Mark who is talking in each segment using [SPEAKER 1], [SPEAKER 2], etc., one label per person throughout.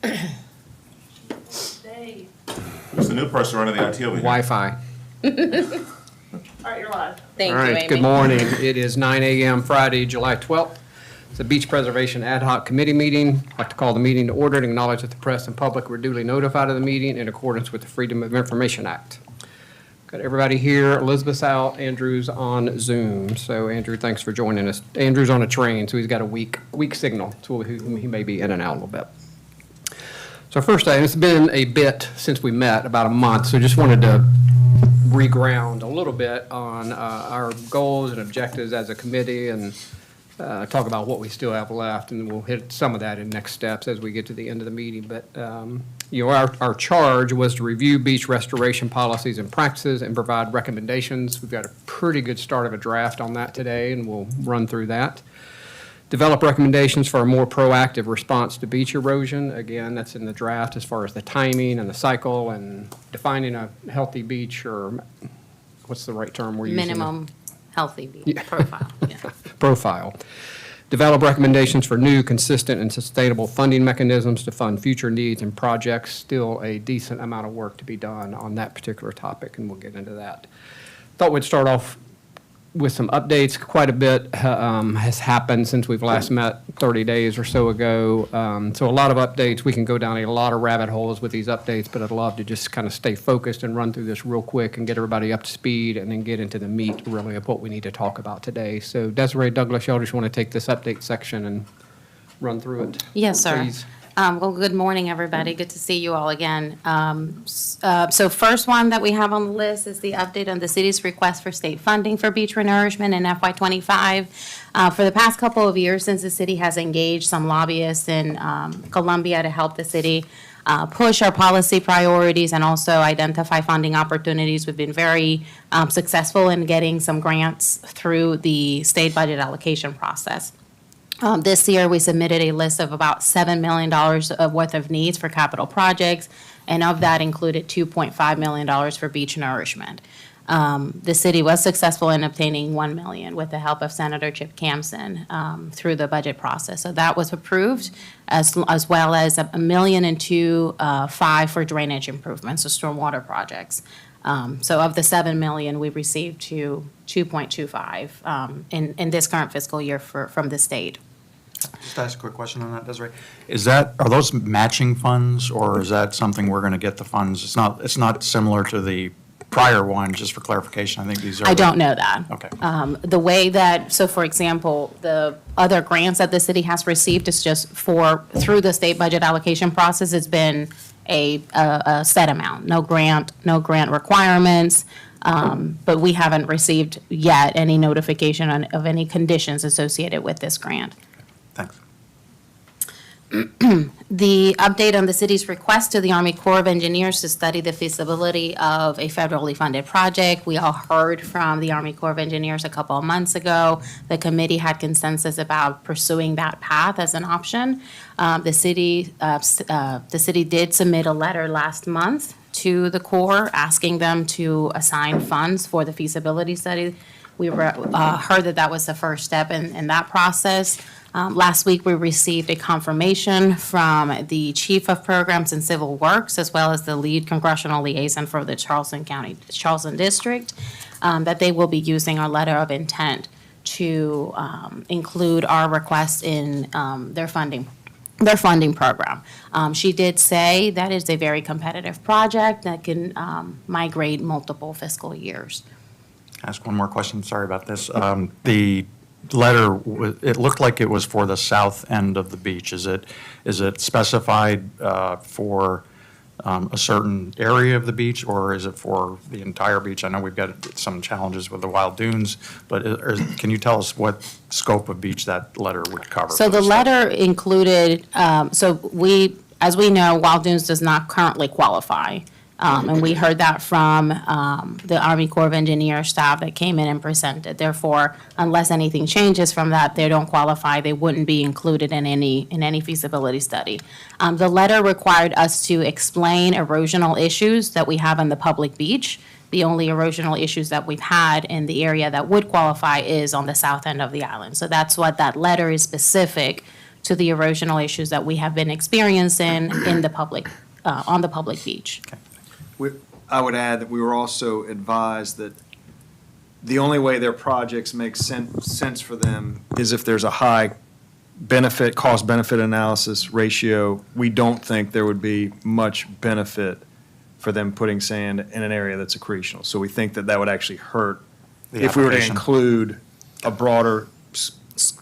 [SPEAKER 1] Who's the new person running the IT over here?
[SPEAKER 2] Wi-Fi.
[SPEAKER 3] All right, you're live.
[SPEAKER 4] Thank
[SPEAKER 2] All
[SPEAKER 4] you,
[SPEAKER 2] right,
[SPEAKER 4] Amy.
[SPEAKER 2] good morning. It is 9 a.m. Friday, July 12th. It's a Beach Preservation Ad Hoc Committee meeting. I'd like to call the meeting to order and acknowledge that the press and public were duly notified of the meeting in accordance with the Freedom of Information Act. Got everybody here. Elizabeth's out. Andrew's on Zoom. So Andrew, thanks for joining us. Andrew's on a train, so he's got a weak signal, so he may be in and out a little bit. So first item, it's been a bit since we met, about a month, so just wanted to reground a little bit on our goals and objectives as a committee and talk about what we still have left, and we'll hit some of that in next steps as we get to the end of the meeting. But, you know, our charge was to review beach restoration policies and practices and provide recommendations. We've got a pretty good start of a draft on that today, and we'll run through that. Develop recommendations for a more proactive response to beach erosion. Again, that's in the draft as far as the timing and the cycle and defining a healthy beach, or what's the right term we're using?
[SPEAKER 4] Minimum healthy beach profile. Yeah.
[SPEAKER 2] Profile. Develop recommendations for new, consistent, and sustainable funding mechanisms to fund future needs and projects. Still a decent amount of work to be done on that particular topic, and we'll get into that. Thought we'd start off with some updates. Quite a bit has happened since we've last met 30 days or so ago. So a lot of updates. We can go down a lot of rabbit holes with these updates, but I'd love to just kind of stay focused and run through this real quick and get everybody up to speed and then get into the meat really of what we need to talk about today. So Desiree, Douglas, y'all just want to take this update section and run through it?
[SPEAKER 4] Yes, sir.
[SPEAKER 2] Please.
[SPEAKER 4] Well, good morning, everybody. Good to see you all again. So first one that we have on the list is the update on the city's request for state funding for beach renourishment in FY25. For the past couple of years, since the city has engaged some lobbyists in Columbia to help the city push our policy priorities and also identify funding opportunities, we've been very successful in getting some grants through the state budget allocation process. This year, we submitted a list of about $7 million worth of needs for capital projects, and of that included $2.5 million for beach nourishment. The city was successful in obtaining $1 million with the help of Senator Chip Campson through the budget process. So that was approved, as well as $1.5 million for drainage improvements, so stormwater projects. So of the $7 million, we received $2.25 in this current fiscal year from the state.
[SPEAKER 5] Just ask a quick question on that, Desiree. Are those matching funds, or is that something we're going to get the funds? It's not similar to the prior one, just for clarification. I think these are.
[SPEAKER 4] I don't know that.
[SPEAKER 5] Okay.
[SPEAKER 4] The way that, so for example, the other grants that the city has received is just through the state budget allocation process, it's been a set amount, no grant requirements. But we haven't received yet any notification of any conditions associated with this grant.
[SPEAKER 5] Thanks.
[SPEAKER 4] The update on the city's request to the Army Corps of Engineers to study the feasibility of a federally funded project. We all heard from the Army Corps of Engineers a couple of months ago. The committee had consensus about pursuing that path as an option. The city did submit a letter last month to the Corps asking them to assign funds for the feasibility study. We heard that was the first step in that process. Last week, we received a confirmation from the Chief of Programs and Civil Works, as well as the lead congressional liaison for the Charleston District, that they will be using our letter of intent to include our request in their funding program. She did say that is a very competitive project that can migrate multiple fiscal years.
[SPEAKER 5] Ask one more question. Sorry about this. The letter, it looked like it was for the south end of the beach. Is it specified for a certain area of the beach, or is it for the entire beach? I know we've got some challenges with the wild dunes, but can you tell us what scope of beach that letter would cover?
[SPEAKER 4] So the letter included, as we know, wild dunes does not currently qualify. And we heard that from the Army Corps of Engineers staff that came in and presented. Therefore, unless anything changes from that, they don't qualify. They wouldn't be included in any feasibility study. The letter required us to explain erosional issues that we have on the public beach. The only erosional issues that we've had in the area that would qualify is on the south end of the island. So that's what that letter is specific to the erosional issues that we have been experiencing in the public, on the public beach.
[SPEAKER 1] I would add that we were also advised that the only way their projects make sense for them is if there's a high benefit, cost-benefit analysis ratio. We don't think there would be much benefit for them putting sand in an area that's accretional. So we think that that would actually hurt
[SPEAKER 5] The
[SPEAKER 1] if we were to
[SPEAKER 5] application.
[SPEAKER 1] include a broader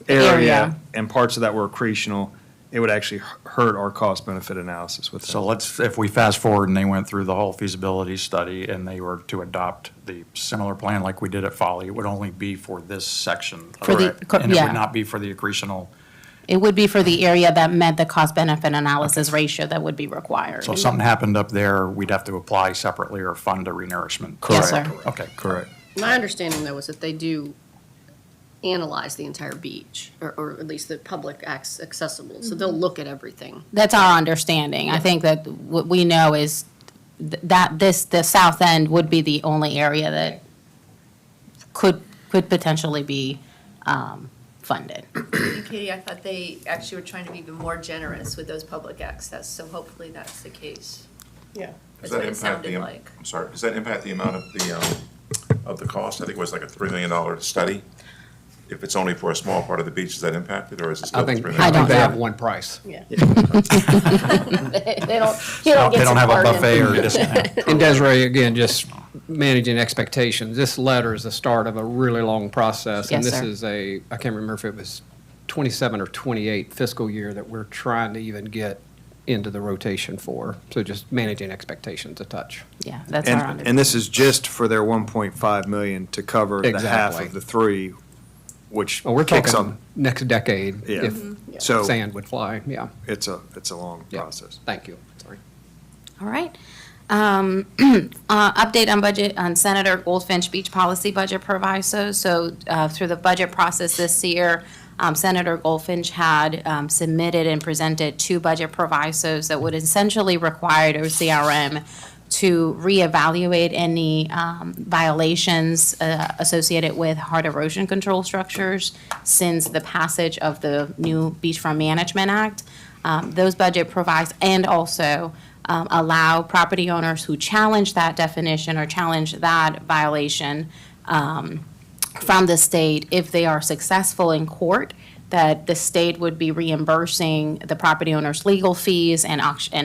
[SPEAKER 1] area
[SPEAKER 4] Area.
[SPEAKER 1] and parts of that were accretional. It would actually hurt our cost-benefit analysis with that.
[SPEAKER 5] So if we fast forward and they went through the whole feasibility study and they were to adopt the similar plan like we did at Folly, it would only be for this section.
[SPEAKER 4] For the-
[SPEAKER 5] Correct.
[SPEAKER 4] co-
[SPEAKER 5] And it
[SPEAKER 4] yeah.
[SPEAKER 5] would not be for the accretional.
[SPEAKER 4] It would be for the area that met the cost-benefit analysis ratio that would be required.
[SPEAKER 5] So if something happened up there, we'd have to apply separately or fund a renourishment.
[SPEAKER 4] Yes, sir.
[SPEAKER 5] Okay.
[SPEAKER 1] Correct.
[SPEAKER 6] My understanding, though, is that they do analyze the entire beach, or at least the public accessible, so they'll look at everything.
[SPEAKER 4] That's our understanding. I think that what we know is that the south end would be the only area that could potentially be funded.
[SPEAKER 3] Katie, I thought they actually were trying to be even more generous with those public access, so hopefully that's the case.
[SPEAKER 6] Yeah.
[SPEAKER 3] That's
[SPEAKER 7] Does
[SPEAKER 3] what
[SPEAKER 7] that
[SPEAKER 3] it
[SPEAKER 7] impact
[SPEAKER 3] sounded
[SPEAKER 7] the,
[SPEAKER 3] like.
[SPEAKER 7] I'm sorry, does that impact the amount of the cost? I think it was like a $3 million study. If it's only for a small part of the beach, does that impact it, or is it
[SPEAKER 2] I
[SPEAKER 7] still $3
[SPEAKER 2] think,
[SPEAKER 7] million?
[SPEAKER 4] I
[SPEAKER 2] I think
[SPEAKER 4] don't
[SPEAKER 2] they
[SPEAKER 4] know.
[SPEAKER 2] have one price.
[SPEAKER 6] Yeah.
[SPEAKER 4] They don't, you don't
[SPEAKER 5] They
[SPEAKER 4] get
[SPEAKER 5] don't
[SPEAKER 4] some
[SPEAKER 5] have a
[SPEAKER 4] bargain.
[SPEAKER 5] buffet or discount.
[SPEAKER 2] And Desiree, again, just managing expectations. This letter is the start of a really long process. And
[SPEAKER 4] Yes,
[SPEAKER 2] this
[SPEAKER 4] sir.
[SPEAKER 2] is I can't remember if it was 27 or 28 fiscal year that we're trying to even get into the rotation for. So just managing expectations a touch.
[SPEAKER 4] Yeah, that's our
[SPEAKER 1] And
[SPEAKER 4] understanding.
[SPEAKER 1] this is just for their 1.5 million to cover the half
[SPEAKER 2] Exactly.
[SPEAKER 1] of the 3, which
[SPEAKER 2] Well, we're
[SPEAKER 1] kicks
[SPEAKER 2] talking
[SPEAKER 1] on.
[SPEAKER 2] next decade
[SPEAKER 1] Yeah.
[SPEAKER 2] if
[SPEAKER 1] So
[SPEAKER 2] sand would fly. Yeah.
[SPEAKER 1] it's a long
[SPEAKER 2] Yeah.
[SPEAKER 1] process.
[SPEAKER 2] Thank you. Sorry.
[SPEAKER 4] All right. Update on budget, on Senator Goldfinch beach policy budget proviso. So through the budget process this year, Senator Goldfinch had submitted and presented 2 budget provisos that would essentially require OCRM to reevaluate any violations associated with hard erosion control structures since the passage of the new Beachfront Management Act. Those budget provides, and also allow property owners who challenge that definition or challenge that violation from the state, if they are successful in court, that the state would be reimbursing the property owner's legal fees and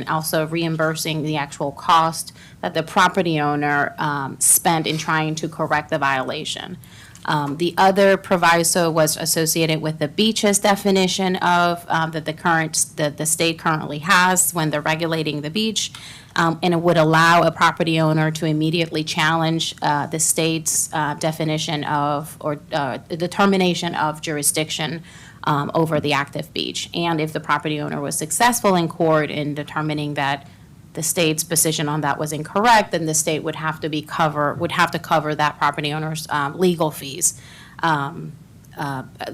[SPEAKER 4] also reimbursing the actual cost that the property owner spent in trying to correct the violation. The other proviso was associated with the beaches definition of, that the state currently has when they're regulating the beach. And it would allow a property owner to immediately challenge the state's definition of, or determination of jurisdiction over the active beach. And if the property owner was successful in court in determining that the state's position on that was incorrect, then the state would have to cover that property owner's legal fees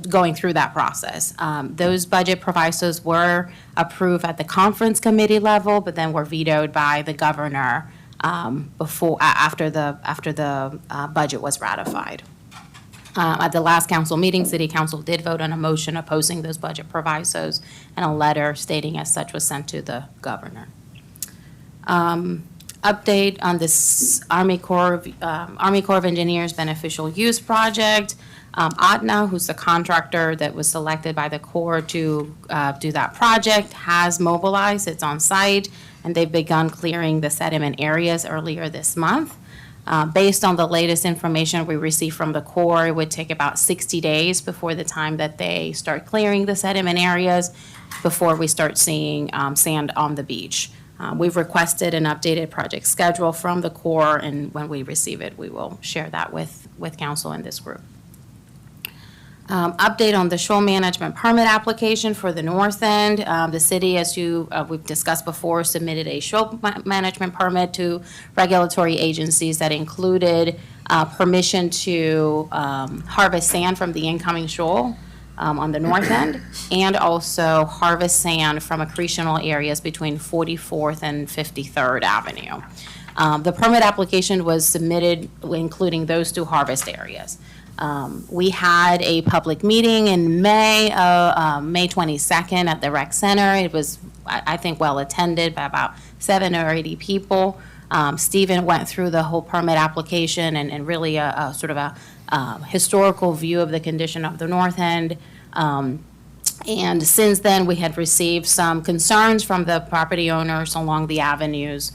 [SPEAKER 4] going through that process. Those budget provisos were approved at the conference committee level, but then were vetoed by the governor after the budget was ratified. At the last council meeting, City Council did vote on a motion opposing those budget provisos, and a letter stating as such was sent to the governor. Update on this Army Corps of Engineers beneficial use project. Adna, who's the contractor that was selected by the Corps to do that project, has mobilized. It's on site, and they've begun clearing the sediment areas earlier this month. Based on the latest information we received from the Corps, it would take about 60 days before the time that they start clearing the sediment areas, before we start seeing sand on the beach. We've requested an updated project schedule from the Corps, and when we receive it, we will share that with council in this group. Update on the shoal management permit application for the north end. The city, as we've discussed before, submitted a shoal management permit to regulatory agencies that included permission to harvest sand from the incoming shoal on the north end, and also harvest sand from accretional areas between 44th and 53rd Avenue. The permit application was submitted including those 2 harvest areas. We had a public meeting in May 22nd at the rec center. It was, I think, well attended by about 7 or 80 people. Stephen went through the whole permit application and really a sort of a historical view of the condition of the north end. And since then, we had received some concerns from the property owners along the avenues,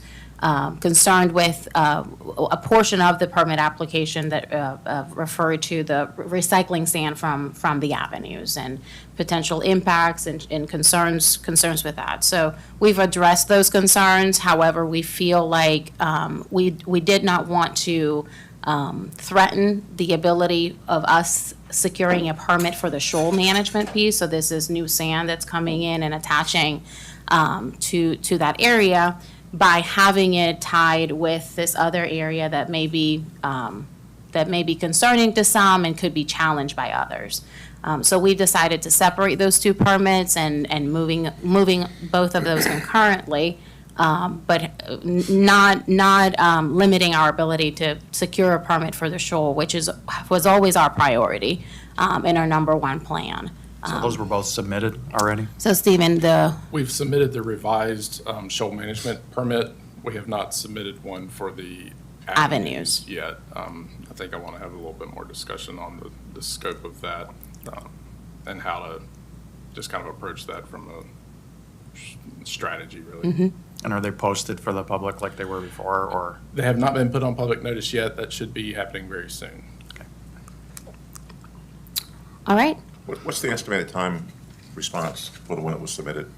[SPEAKER 4] concerned with a portion of the permit application that referred to the recycling sand from the avenues and potential impacts and concerns with that. So we've addressed those concerns. However, we feel like we did not want to threaten the ability of us securing a permit for the shoal management piece. So this is new sand that's coming in and attaching to that area by having it tied with this other area that may be concerning to some and could be challenged by others. So we decided to separate those two permits and moving both of those concurrently, but not limiting our ability to secure a permit for the shoal, which was always our priority in our number one plan.
[SPEAKER 5] So those were both submitted already?
[SPEAKER 4] So Stephen,
[SPEAKER 8] We've submitted the revised shoal management permit. We have not submitted one for the
[SPEAKER 4] Avenues.
[SPEAKER 8] yet. I think I want to have a little bit more discussion on the scope of that and how to just kind of approach that from a strategy, really.
[SPEAKER 5] And are they posted for the public like they were before, or?
[SPEAKER 8] They have not been put on public notice yet. That should be happening very soon.
[SPEAKER 4] all right.
[SPEAKER 7] What's the estimated time response for the one that was submitted?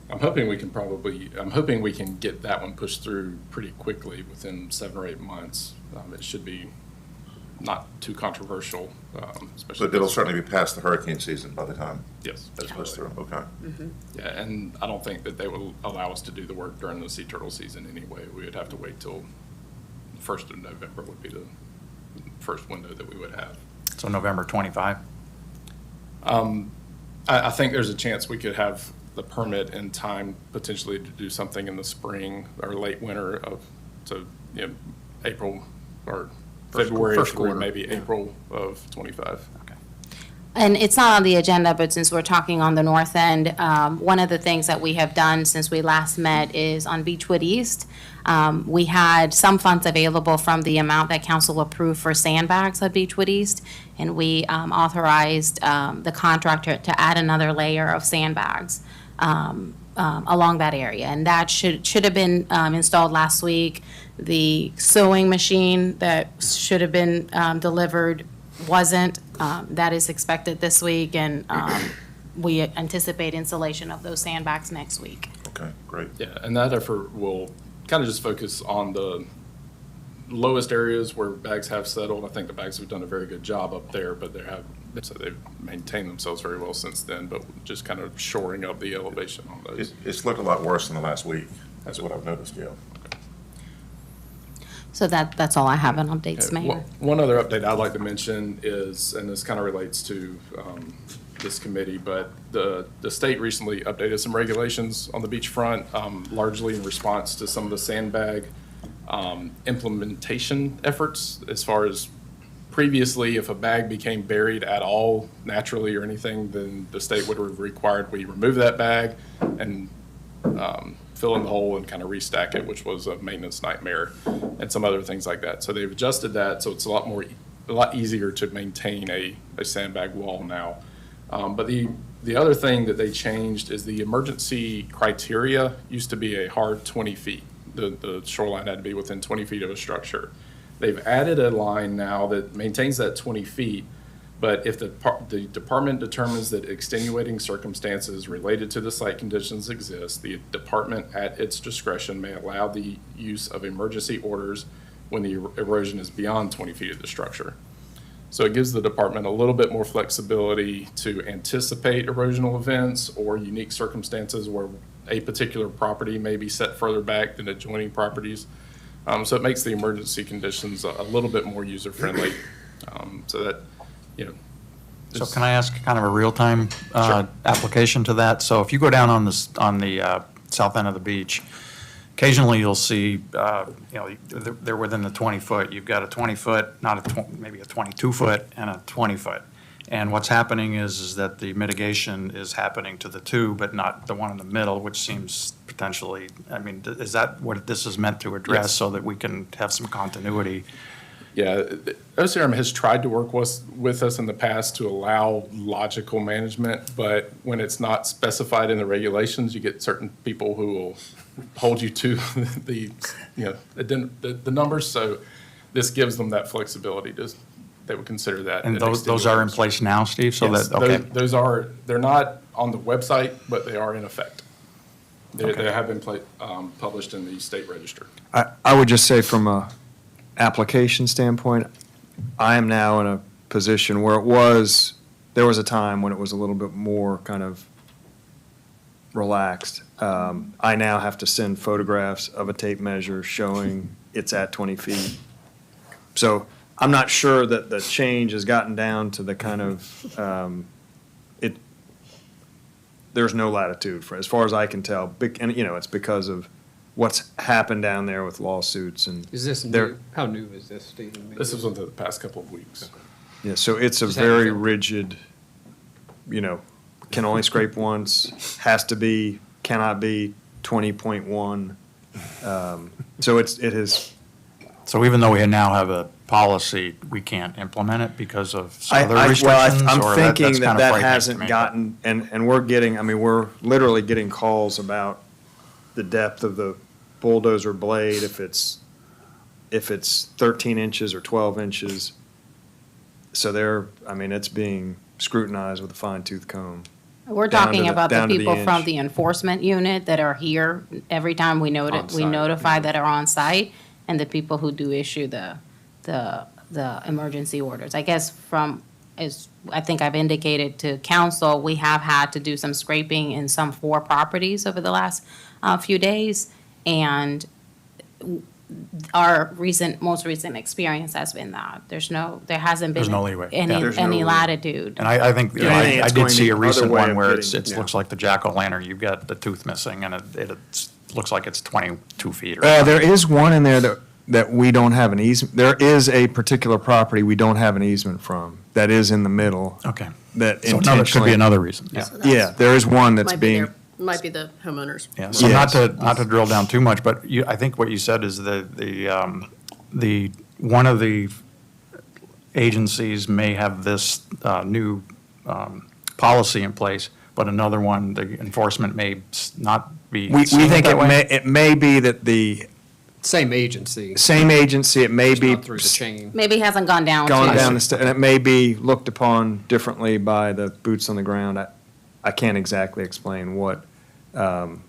[SPEAKER 8] I'm hoping we can get that one pushed through pretty quickly within 7 or 8 months. It should be not too controversial, especially.
[SPEAKER 7] But it'll certainly be past the hurricane season by the time
[SPEAKER 8] Yes.
[SPEAKER 7] it's pushed through, okay.
[SPEAKER 8] Yeah, and I don't think that they will allow us to do the work during the sea turtle season anyway. We would have to wait till the 1st of November would be the first window that we would have.
[SPEAKER 5] So November 25?
[SPEAKER 8] I think there's a chance we could have the permit in time potentially to do something in the spring or late winter April or February
[SPEAKER 2] first
[SPEAKER 8] through
[SPEAKER 2] quarter,
[SPEAKER 8] maybe April of 25.
[SPEAKER 4] And it's not on the agenda, but since we're talking on the north end, one of the things that we have done since we last met is on Beechwood East. We had some funds available from the amount that council approved for sandbags at Beechwood East, and we authorized the contractor to add another layer of sandbags along that area. And that should have been installed last week. The sewing machine that should have been delivered wasn't. That is expected this week, and we anticipate installation of those sandbags next week.
[SPEAKER 7] Okay, great.
[SPEAKER 8] Yeah, and that effort will kind of just focus on the lowest areas where bags have settled. I think the bags have done a very good job up there, but they've maintained themselves very well since then, but just kind of shoring up the elevation on those.
[SPEAKER 7] It's looked a lot worse in the last week. That's what I've noticed, Gail.
[SPEAKER 4] So that's all I have on updates,
[SPEAKER 8] Okay,
[SPEAKER 4] Mayor.
[SPEAKER 8] One other update I'd like to mention is, and this kind of relates to this committee, but the state recently updated some regulations on the beachfront, largely in response to some of the sandbag implementation efforts. As far as previously, if a bag became buried at all naturally or anything, then the state would have required we remove that bag and fill in the hole and kind of restack it, which was a maintenance nightmare, and some other things like that. So they've adjusted that, so it's a lot easier to maintain a sandbag wall now. But the other thing that they changed is the emergency criteria used to be a hard 20 feet. The shoreline had to be within 20 feet of a structure. They've added a line now that maintains that 20 feet, but if the department determines that extenuating circumstances related to the site conditions exist, the department at its discretion may allow the use of emergency orders when the erosion is beyond 20 feet of the structure. So it gives the department a little bit more flexibility to anticipate erosional events or unique circumstances where a particular property may be set further back than adjoining properties. So it makes the emergency conditions a little bit more user-friendly. So that,
[SPEAKER 5] So can I ask kind of a real-time application to that? So if you go down on the south end of the beach, occasionally you'll see, they're within the 20-foot. You've got a 20-foot, not maybe a 22-foot and a 20-foot. And what's happening is that the mitigation is happening to the two, but not the one in the middle, which seems potentially, I mean, is that what this is meant to address
[SPEAKER 8] Yes.
[SPEAKER 5] so that we can have some continuity?
[SPEAKER 8] Yeah, the OCRM has tried to work with us in the past to allow logical management, but when it's not specified in the regulations, you get certain people who will hold you to the numbers. So this gives them that flexibility to, they would consider that.
[SPEAKER 5] And
[SPEAKER 8] an
[SPEAKER 5] those are in
[SPEAKER 8] extenuating
[SPEAKER 5] place now, Steve? So
[SPEAKER 8] Yes,
[SPEAKER 5] that, okay.
[SPEAKER 8] those are, they're not on the website, but they are in effect. They
[SPEAKER 5] Okay.
[SPEAKER 8] have been published in the state register.
[SPEAKER 1] I would just say from a application standpoint, I am now in a position where there was a time when it was a little bit more kind of relaxed. I now have to send photographs of a tape measure showing it's at 20 feet. So I'm not sure that the change has gotten down to the kind of, there's no latitude for, as far as I can tell. And, it's because of what's happened down there with lawsuits and.
[SPEAKER 2] Is this
[SPEAKER 1] There-
[SPEAKER 2] new? How new is this, Stephen?
[SPEAKER 8] This is within the past couple of weeks.
[SPEAKER 1] Yeah, so it's a
[SPEAKER 2] Just haven't
[SPEAKER 1] very
[SPEAKER 2] felt-
[SPEAKER 1] rigid, can only scrape once, has to be, cannot be 20.1. So it is,
[SPEAKER 5] So even though we now have a policy, we can't implement it because of some
[SPEAKER 1] I,
[SPEAKER 5] other
[SPEAKER 1] well,
[SPEAKER 5] restrictions?
[SPEAKER 1] I'm
[SPEAKER 5] or
[SPEAKER 1] thinking
[SPEAKER 5] that's
[SPEAKER 1] that
[SPEAKER 5] kind of
[SPEAKER 1] that
[SPEAKER 5] frightening to
[SPEAKER 1] hasn't
[SPEAKER 5] me.
[SPEAKER 1] gotten, and we're literally getting calls about the depth of the bulldozer blade, if it's 13 inches or 12 inches. So it's being scrutinized with a fine tooth comb.
[SPEAKER 4] We're
[SPEAKER 1] Down to
[SPEAKER 4] talking
[SPEAKER 1] the-
[SPEAKER 4] about the
[SPEAKER 1] down to the
[SPEAKER 4] people from
[SPEAKER 1] inch.
[SPEAKER 4] the enforcement unit that are here every time we
[SPEAKER 1] On-site,
[SPEAKER 4] notify
[SPEAKER 1] yeah.
[SPEAKER 4] that are on site, and the people who do issue the emergency orders. I guess I think I've indicated to council, we have had to do some scraping in some 4 properties over the last few days, and our most recent experience has been that there hasn't been
[SPEAKER 5] There's no leeway. Yeah.
[SPEAKER 1] There's no
[SPEAKER 4] any
[SPEAKER 1] leeway.
[SPEAKER 4] latitude.
[SPEAKER 5] And I think,
[SPEAKER 1] Yeah, I think
[SPEAKER 5] I
[SPEAKER 1] it's
[SPEAKER 5] did
[SPEAKER 1] going
[SPEAKER 5] see
[SPEAKER 1] the
[SPEAKER 5] a
[SPEAKER 1] other
[SPEAKER 5] recent
[SPEAKER 1] way
[SPEAKER 5] one
[SPEAKER 1] of
[SPEAKER 5] where
[SPEAKER 1] getting-
[SPEAKER 5] it looks like the jack-o'-lantern, you've got the tooth missing, and it looks like it's 22 feet or something.
[SPEAKER 1] There is one in there that we don't have an easement, there is a particular property we don't have an easement from, that is in the middle.
[SPEAKER 5] Okay.
[SPEAKER 1] That
[SPEAKER 5] So
[SPEAKER 1] intentionally.
[SPEAKER 5] could be another reason, yeah.
[SPEAKER 1] Yeah, there is one that's being,
[SPEAKER 6] Might be the homeowners.
[SPEAKER 5] Yeah, so
[SPEAKER 1] Yes.
[SPEAKER 5] not to drill down too much, but I think what you said is one of the agencies may have this new policy in place, but another one, the enforcement may not be.
[SPEAKER 1] we
[SPEAKER 5] seeing
[SPEAKER 1] think
[SPEAKER 5] that way.
[SPEAKER 1] it may be that the
[SPEAKER 2] Same agency.
[SPEAKER 1] same agency, it may
[SPEAKER 2] It's
[SPEAKER 1] be
[SPEAKER 2] not through the chain.
[SPEAKER 4] Maybe hasn't gone down to.
[SPEAKER 1] going down and it may be looked upon differently by the boots on the ground. I can't exactly explain what.
[SPEAKER 8] And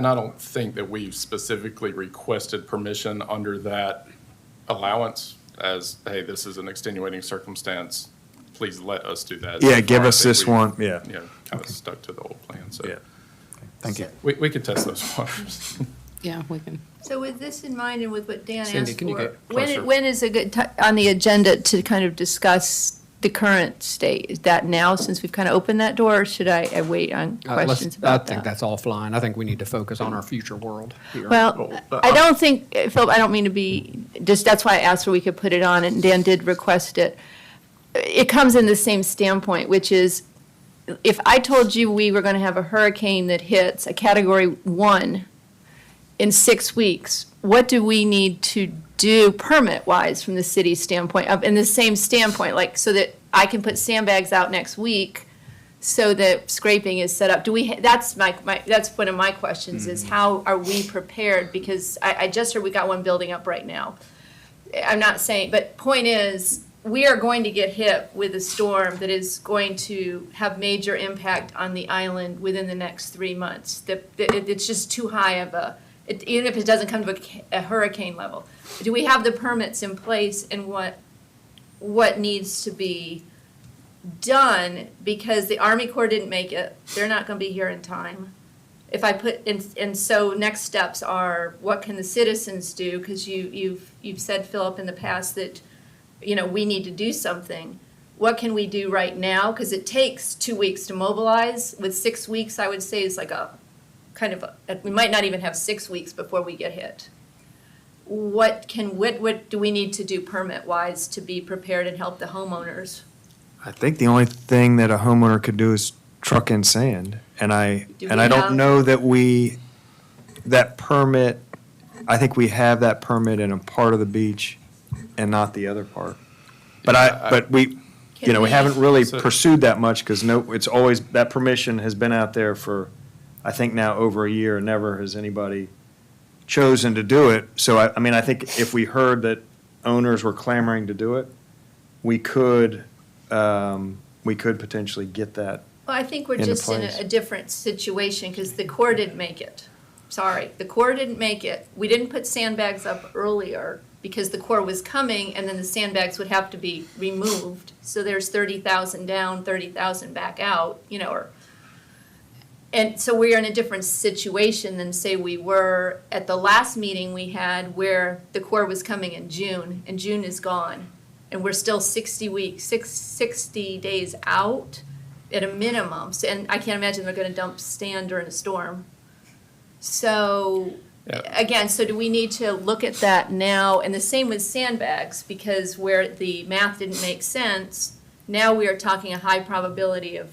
[SPEAKER 8] I don't think that we've specifically requested permission under that allowance as, hey, this is an extenuating circumstance, please let us do that.
[SPEAKER 1] Yeah,
[SPEAKER 8] So
[SPEAKER 1] give
[SPEAKER 8] far, I
[SPEAKER 1] us
[SPEAKER 8] think
[SPEAKER 1] this
[SPEAKER 8] we've,
[SPEAKER 1] one, yeah.
[SPEAKER 8] Kind of stuck to the old plan, so.
[SPEAKER 1] Yeah.
[SPEAKER 5] Thank you.
[SPEAKER 8] We could test those waters.
[SPEAKER 4] Yeah, we can.
[SPEAKER 3] So with this in mind and with what Dan
[SPEAKER 2] Cindy,
[SPEAKER 3] asked
[SPEAKER 2] can you
[SPEAKER 3] for,
[SPEAKER 2] get closer?
[SPEAKER 3] when is a good ti on the agenda to kind of discuss the current state? Is that now, since we've kind of opened that door, or should I wait on questions about
[SPEAKER 2] I think
[SPEAKER 3] that?
[SPEAKER 2] that's offline. I think we need to focus on our future world here.
[SPEAKER 3] Well, I don't think, Philip, I don't mean to be, that's why I asked where we could put it on, and Dan did request it. It comes in the same standpoint, which is, if I told you we were going to have a hurricane that hits a Category 1 in 6 weeks, what do we need to do permit-wise from the city's standpoint, in the same standpoint, like, so that I can put sandbags out next week so that scraping is set up? Do we, that's that's one of my questions, is how are we prepared? Because I just heard we got one building up right now. I'm not saying, but point is, we are going to get hit with a storm that is going to have major impact on the island within the next 3 months. It's just too high of even if it doesn't come to a hurricane level. Do we have the permits in place, and what needs to be done? Because the Army Corps didn't make it, they're not gonna be here in time. If I put, and so next steps are, what can the citizens do? Because you've said, Philip, in the past that, we need to do something. What can we do right now? Because it takes 2 weeks to mobilize. With 6 weeks, I would say, is like kind of, we might not even have 6 weeks before we get hit. What do we need to do permit-wise to be prepared and help the homeowners?
[SPEAKER 1] I think the only thing that a homeowner could do is truck in sand. And I
[SPEAKER 3] Do we have-
[SPEAKER 1] don't know that that permit, I think we have that permit in a part of the beach and not the other part. But we
[SPEAKER 3] Can we-
[SPEAKER 1] haven't really
[SPEAKER 8] So-
[SPEAKER 1] pursued that much because it's always, that permission has been out there for, I think now over a year. Never has anybody chosen to do it. So I mean, I think if we heard that owners were clamoring to do it, we could potentially get that.
[SPEAKER 3] Well, I think we're
[SPEAKER 1] into
[SPEAKER 3] just in
[SPEAKER 1] place.
[SPEAKER 3] a different situation because the Corps didn't make it. Sorry, the Corps didn't make it. We didn't put sandbags up earlier because the Corps was coming and then the sandbags would have to be removed. So there's 30,000 down, 30,000 back out, and so we're in a different situation than say we were at the last meeting we had where the Corps was coming in June and June is gone. And we're still 60 days out at a minimum. So, and I can't imagine they're gonna dump sand during a storm. So,
[SPEAKER 8] Yeah.
[SPEAKER 3] again, so do we need to look at that now? And the same with sandbags, because where the math didn't make sense, now we are talking a high probability of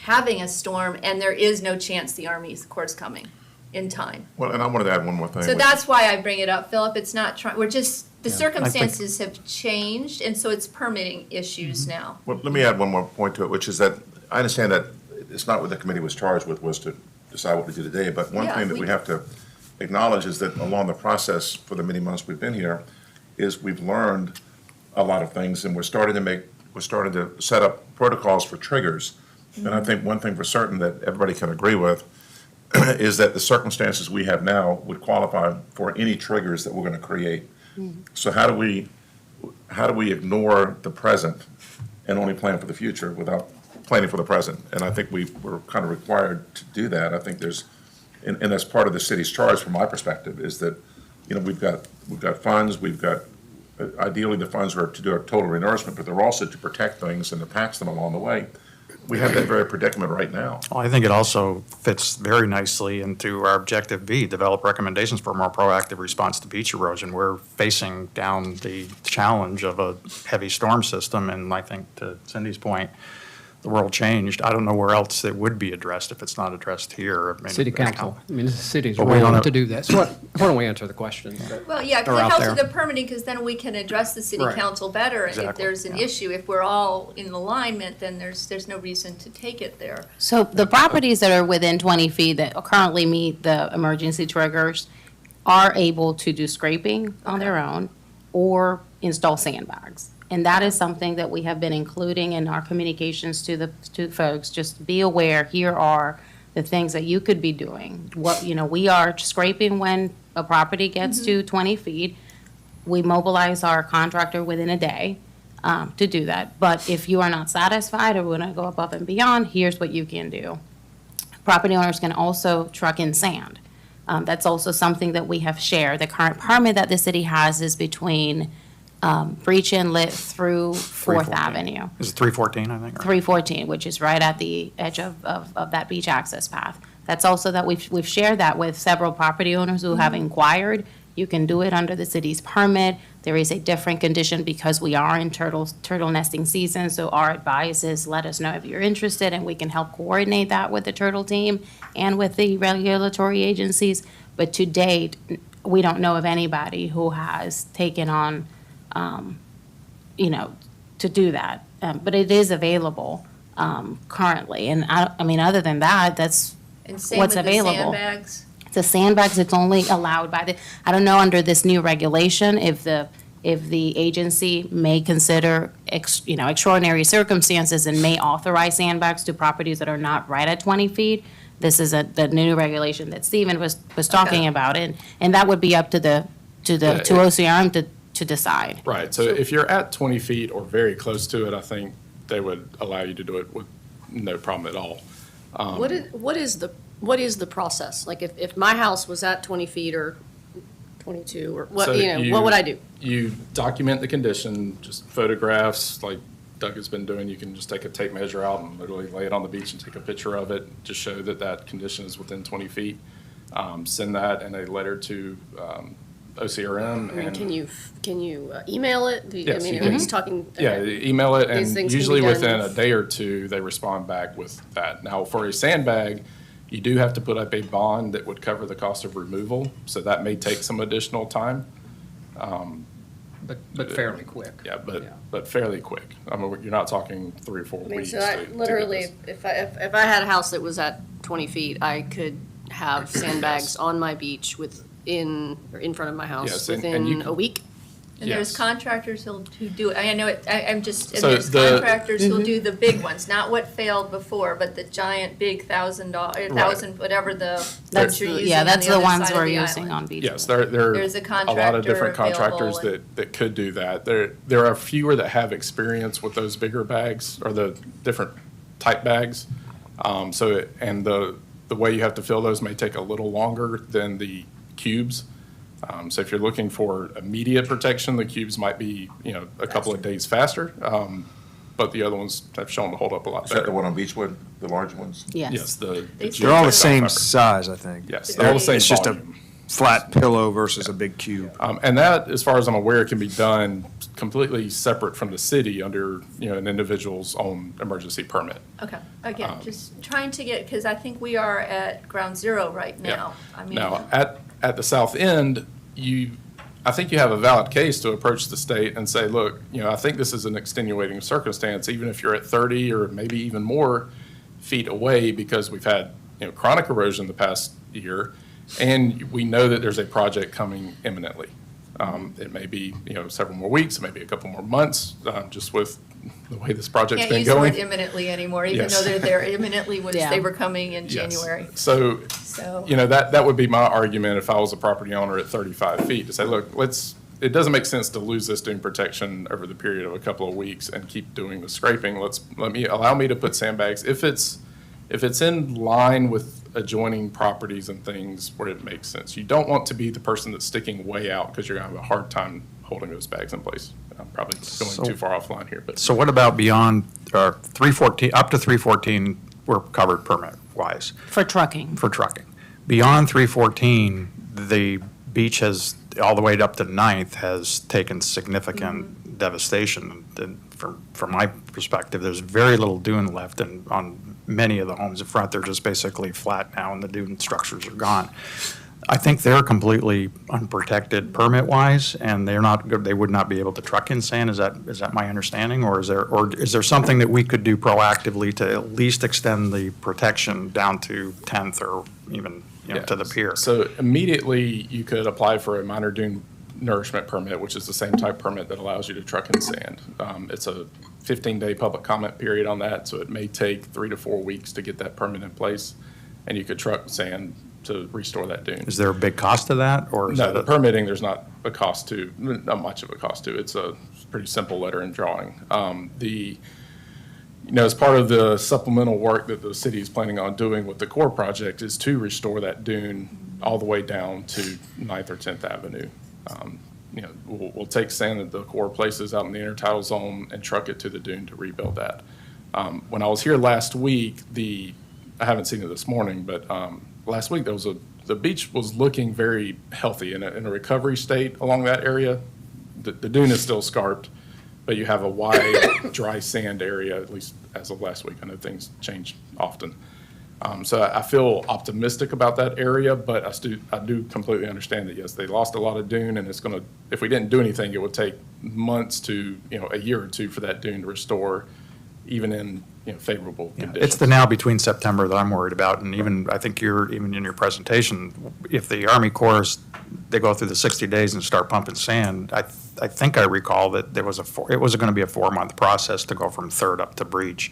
[SPEAKER 3] having a storm, and there is no chance the Corps coming in time.
[SPEAKER 7] Well, and I wanted to add one more thing.
[SPEAKER 3] So that's why I bring it up, Philip. It's not we're just, the
[SPEAKER 5] Yeah, I think-
[SPEAKER 3] circumstances have changed, and so it's permitting issues now.
[SPEAKER 7] Well, let me add one more point to it, which is that I understand that it's not what the committee was charged with, was to decide what to do today, but one
[SPEAKER 3] Yeah,
[SPEAKER 7] thing that we have to acknowledge is that along the process for the many months we've been here, is we've learned a lot of things, and we're starting to set up protocols for triggers. And I think one thing for certain that everybody can agree with is that the circumstances we have now would qualify for any triggers that we're gonna create. So how do we ignore the present and only plan for the future without planning for the present? And I think we're kind of required to do that. I think and that's part of the city's charge from my perspective, is that, we've got funds, ideally the funds are to do a total renourishment, but they're also to protect things and to patch them along the way. We have that very predicament right now.
[SPEAKER 5] Well, I think it also fits very nicely into our objective B, develop recommendations for a more proactive response to beach erosion. We're facing down the challenge of a heavy storm system, and I think to Cindy's point, the world changed. I don't know where else it would be addressed if it's not addressed here. I mean,
[SPEAKER 2] City council. I mean, it's the city's
[SPEAKER 5] But we don't
[SPEAKER 2] role
[SPEAKER 5] have-
[SPEAKER 2] to do that. So why don't we answer the questions?
[SPEAKER 3] Well, yeah, because
[SPEAKER 2] They're
[SPEAKER 3] it
[SPEAKER 2] out
[SPEAKER 3] helps
[SPEAKER 2] there.
[SPEAKER 3] with the permitting, because then we can address the city
[SPEAKER 2] Right.
[SPEAKER 3] council better. And if
[SPEAKER 5] Exactly,
[SPEAKER 3] there's an
[SPEAKER 5] yeah.
[SPEAKER 3] issue, if we're all in alignment, then there's no reason to take it there.
[SPEAKER 4] So the properties that are within 20 feet that currently meet the emergency triggers are able to do scraping on their own or install sandbags. And that is something that we have been including in our communications to the folks. Just be aware, here are the things that you could be doing. We are scraping when a property gets to 20 feet. We mobilize our contractor within a day to do that. But if you are not satisfied or want to go above and beyond, here's what you can do. Property owners can also truck in sand. That's also something that we have shared. The current permit that the city has is between Breach Inlet through 4th
[SPEAKER 5] 314.
[SPEAKER 4] Avenue.
[SPEAKER 5] Is it 314, I think? or-
[SPEAKER 4] 314, which is right at the edge of that beach access path. That's also that we've shared that with several property owners who have inquired. You can do it under the city's permit. There is a different condition because we are in turtle nesting season, so our advice is let us know if you're interested, and we can help coordinate that with the turtle team and with the regulatory agencies. But to date, we don't know of anybody who has taken on to do that. But it is available currently. And I mean, other than that, that's
[SPEAKER 3] And same with
[SPEAKER 4] what's
[SPEAKER 3] the
[SPEAKER 4] available.
[SPEAKER 3] sandbags.
[SPEAKER 4] The sandbags, it's only allowed by I don't know under this new regulation if the agency may consider, extraordinary circumstances and may authorize sandbags to properties that are not right at 20 feet. This is the new regulation that Stephen was talking
[SPEAKER 3] Okay.
[SPEAKER 4] about. And that would be up to OCRM to decide.
[SPEAKER 8] Right, so if you're at 20 feet or very close to it, I think they would allow you to do it with no problem at all.
[SPEAKER 6] What is the process? Like if my house was at 20 feet or 22 or what,
[SPEAKER 8] So
[SPEAKER 6] what would I do?
[SPEAKER 8] You document the condition, just photographs, like Doug has been doing, you can just take a tape measure out and literally lay it on the beach and take a picture of it, just show that that condition is within 20 feet. Send that in a letter to OCRM.
[SPEAKER 6] I mean,
[SPEAKER 8] and
[SPEAKER 6] can you email it? I
[SPEAKER 8] Yes,
[SPEAKER 6] mean,
[SPEAKER 8] you
[SPEAKER 6] are
[SPEAKER 8] can.
[SPEAKER 6] you talking?
[SPEAKER 8] Yeah,
[SPEAKER 6] okay.
[SPEAKER 8] email it,
[SPEAKER 6] These
[SPEAKER 8] and
[SPEAKER 6] things can be
[SPEAKER 8] usually
[SPEAKER 6] done
[SPEAKER 8] within a
[SPEAKER 6] with-
[SPEAKER 8] day or two, they respond back with that. Now, for a sandbag, you do have to put up a bond that would cover the cost of removal, so that may take some additional time.
[SPEAKER 2] But fairly quick.
[SPEAKER 8] Yeah, but fairly quick. I mean, you're not talking 3 or 4
[SPEAKER 6] I mean,
[SPEAKER 8] weeks.
[SPEAKER 6] so I
[SPEAKER 8] to get
[SPEAKER 6] literally,
[SPEAKER 8] this.
[SPEAKER 6] if I had a house that was at 20 feet, I could have sandbags on my beach in front of my house
[SPEAKER 8] Yes, and you
[SPEAKER 6] within
[SPEAKER 8] can-
[SPEAKER 6] a week.
[SPEAKER 3] And there's
[SPEAKER 8] Yes.
[SPEAKER 3] contractors who do it, I know it, I'm just, and
[SPEAKER 8] So
[SPEAKER 3] there's
[SPEAKER 8] the-
[SPEAKER 3] contractors who'll do the big ones, not what failed before, but the giant, big $1,000, whatever the,
[SPEAKER 4] That's,
[SPEAKER 3] that you're
[SPEAKER 4] the-
[SPEAKER 3] using
[SPEAKER 4] yeah,
[SPEAKER 3] on
[SPEAKER 4] that's
[SPEAKER 3] the
[SPEAKER 4] the
[SPEAKER 3] other
[SPEAKER 4] ones
[SPEAKER 3] side of
[SPEAKER 4] we're
[SPEAKER 3] the
[SPEAKER 4] using
[SPEAKER 3] island.
[SPEAKER 4] on beach.
[SPEAKER 8] Yes, there
[SPEAKER 3] There's a
[SPEAKER 8] are a lot
[SPEAKER 3] contractor
[SPEAKER 8] of different contractors
[SPEAKER 3] available
[SPEAKER 8] that could do that. There are fewer that have experience with those bigger bags or the different type bags. And the way you have to fill those may take a little longer than the cubes. So if you're looking for immediate protection, the cubes might be, a couple of days faster. But the other ones have shown to hold up a lot
[SPEAKER 7] Is that the
[SPEAKER 8] better.
[SPEAKER 7] one on Beechwood, the large ones?
[SPEAKER 8] Yes,
[SPEAKER 4] Yes.
[SPEAKER 1] They're all the same size, I think.
[SPEAKER 8] Yes, they're all the same
[SPEAKER 1] It's just a
[SPEAKER 8] volume.
[SPEAKER 1] flat pillow versus a big cube.
[SPEAKER 8] And that, as far as I'm aware, can be done completely separate from the city under, an individual's own emergency permit.
[SPEAKER 3] Okay, again, just trying to get, because I think we are at ground zero right
[SPEAKER 8] Yeah.
[SPEAKER 3] now. I mean,
[SPEAKER 8] Now, at the south end, I think you have a valid case to approach the state and say, look, I think this is an extenuating circumstance, even if you're at 30 or maybe even more feet away, because we've had, chronic erosion the past year, and we know that there's a project coming imminently. It may be, several more weeks, it may be a couple more months, just with the way this project's
[SPEAKER 3] can't
[SPEAKER 8] been
[SPEAKER 3] use the word
[SPEAKER 8] going.
[SPEAKER 3] imminently anymore, even
[SPEAKER 8] Yes.
[SPEAKER 3] though they're there imminently when
[SPEAKER 4] Yeah.
[SPEAKER 3] they were coming in
[SPEAKER 8] Yes.
[SPEAKER 3] January.
[SPEAKER 8] So,
[SPEAKER 3] So,
[SPEAKER 8] that would be my argument if I was a property owner at 35 feet, to say, look, it doesn't make sense to lose this dune protection over the period of a couple of weeks and keep doing the scraping. Allow me to put sandbags, if it's in line with adjoining properties and things where it makes sense. You don't want to be the person that's sticking way out, because you're gonna have a hard time holding those bags in place. I'm probably going too far offline here, but.
[SPEAKER 5] So what about beyond 314, up to 314, we're covered permit-wise
[SPEAKER 4] For trucking.
[SPEAKER 5] for trucking. Beyond 314, the beach has, all the way up to 9th, has taken significant devastation. And from my perspective, there's very little dune left, and on many of the homes in front, they're just basically flat now, and the dune structures are gone. I think they're completely unprotected permit-wise, and they would not be able to truck in sand. Is that my understanding? Or is there something that we could do proactively to at least extend the protection down to 10th or even, to the pier?
[SPEAKER 8] So immediately, you could apply for a minor dune nourishment permit, which is the same type permit that allows you to truck in sand. It's a 15-day public comment period on that, so it may take 3 to 4 weeks to get that permit in place, and you could truck sand to restore that dune.
[SPEAKER 5] Is there a big cost to that, or is
[SPEAKER 8] No,
[SPEAKER 5] that
[SPEAKER 8] the permitting, there's not much of a cost to. It's a pretty simple letter and drawing. As part of the supplemental work that the city is planning on doing with the core project is to restore that dune all the way down to 9th or 10th Avenue. We'll take sand at the core places out in the intertidal zone and truck it to the dune to rebuild that. When I was here last week, I haven't seen it this morning, but last week the beach was looking very healthy in a recovery state along that area. The dune is still scarped, but you have a wide dry sand area, at least as of last week. I know things change often. So I feel optimistic about that area, but I do completely understand that, yes, they lost a lot of dune, and if we didn't do anything, it would take months to, a year or two for that dune to restore, even in, favorable conditions.
[SPEAKER 5] It's the now between September that I'm worried about, and I think even in your presentation, if the Army Corps, they go through the 60 days and start pumping sand, I think I recall that it was going to be a 4-month process to go from third up to breach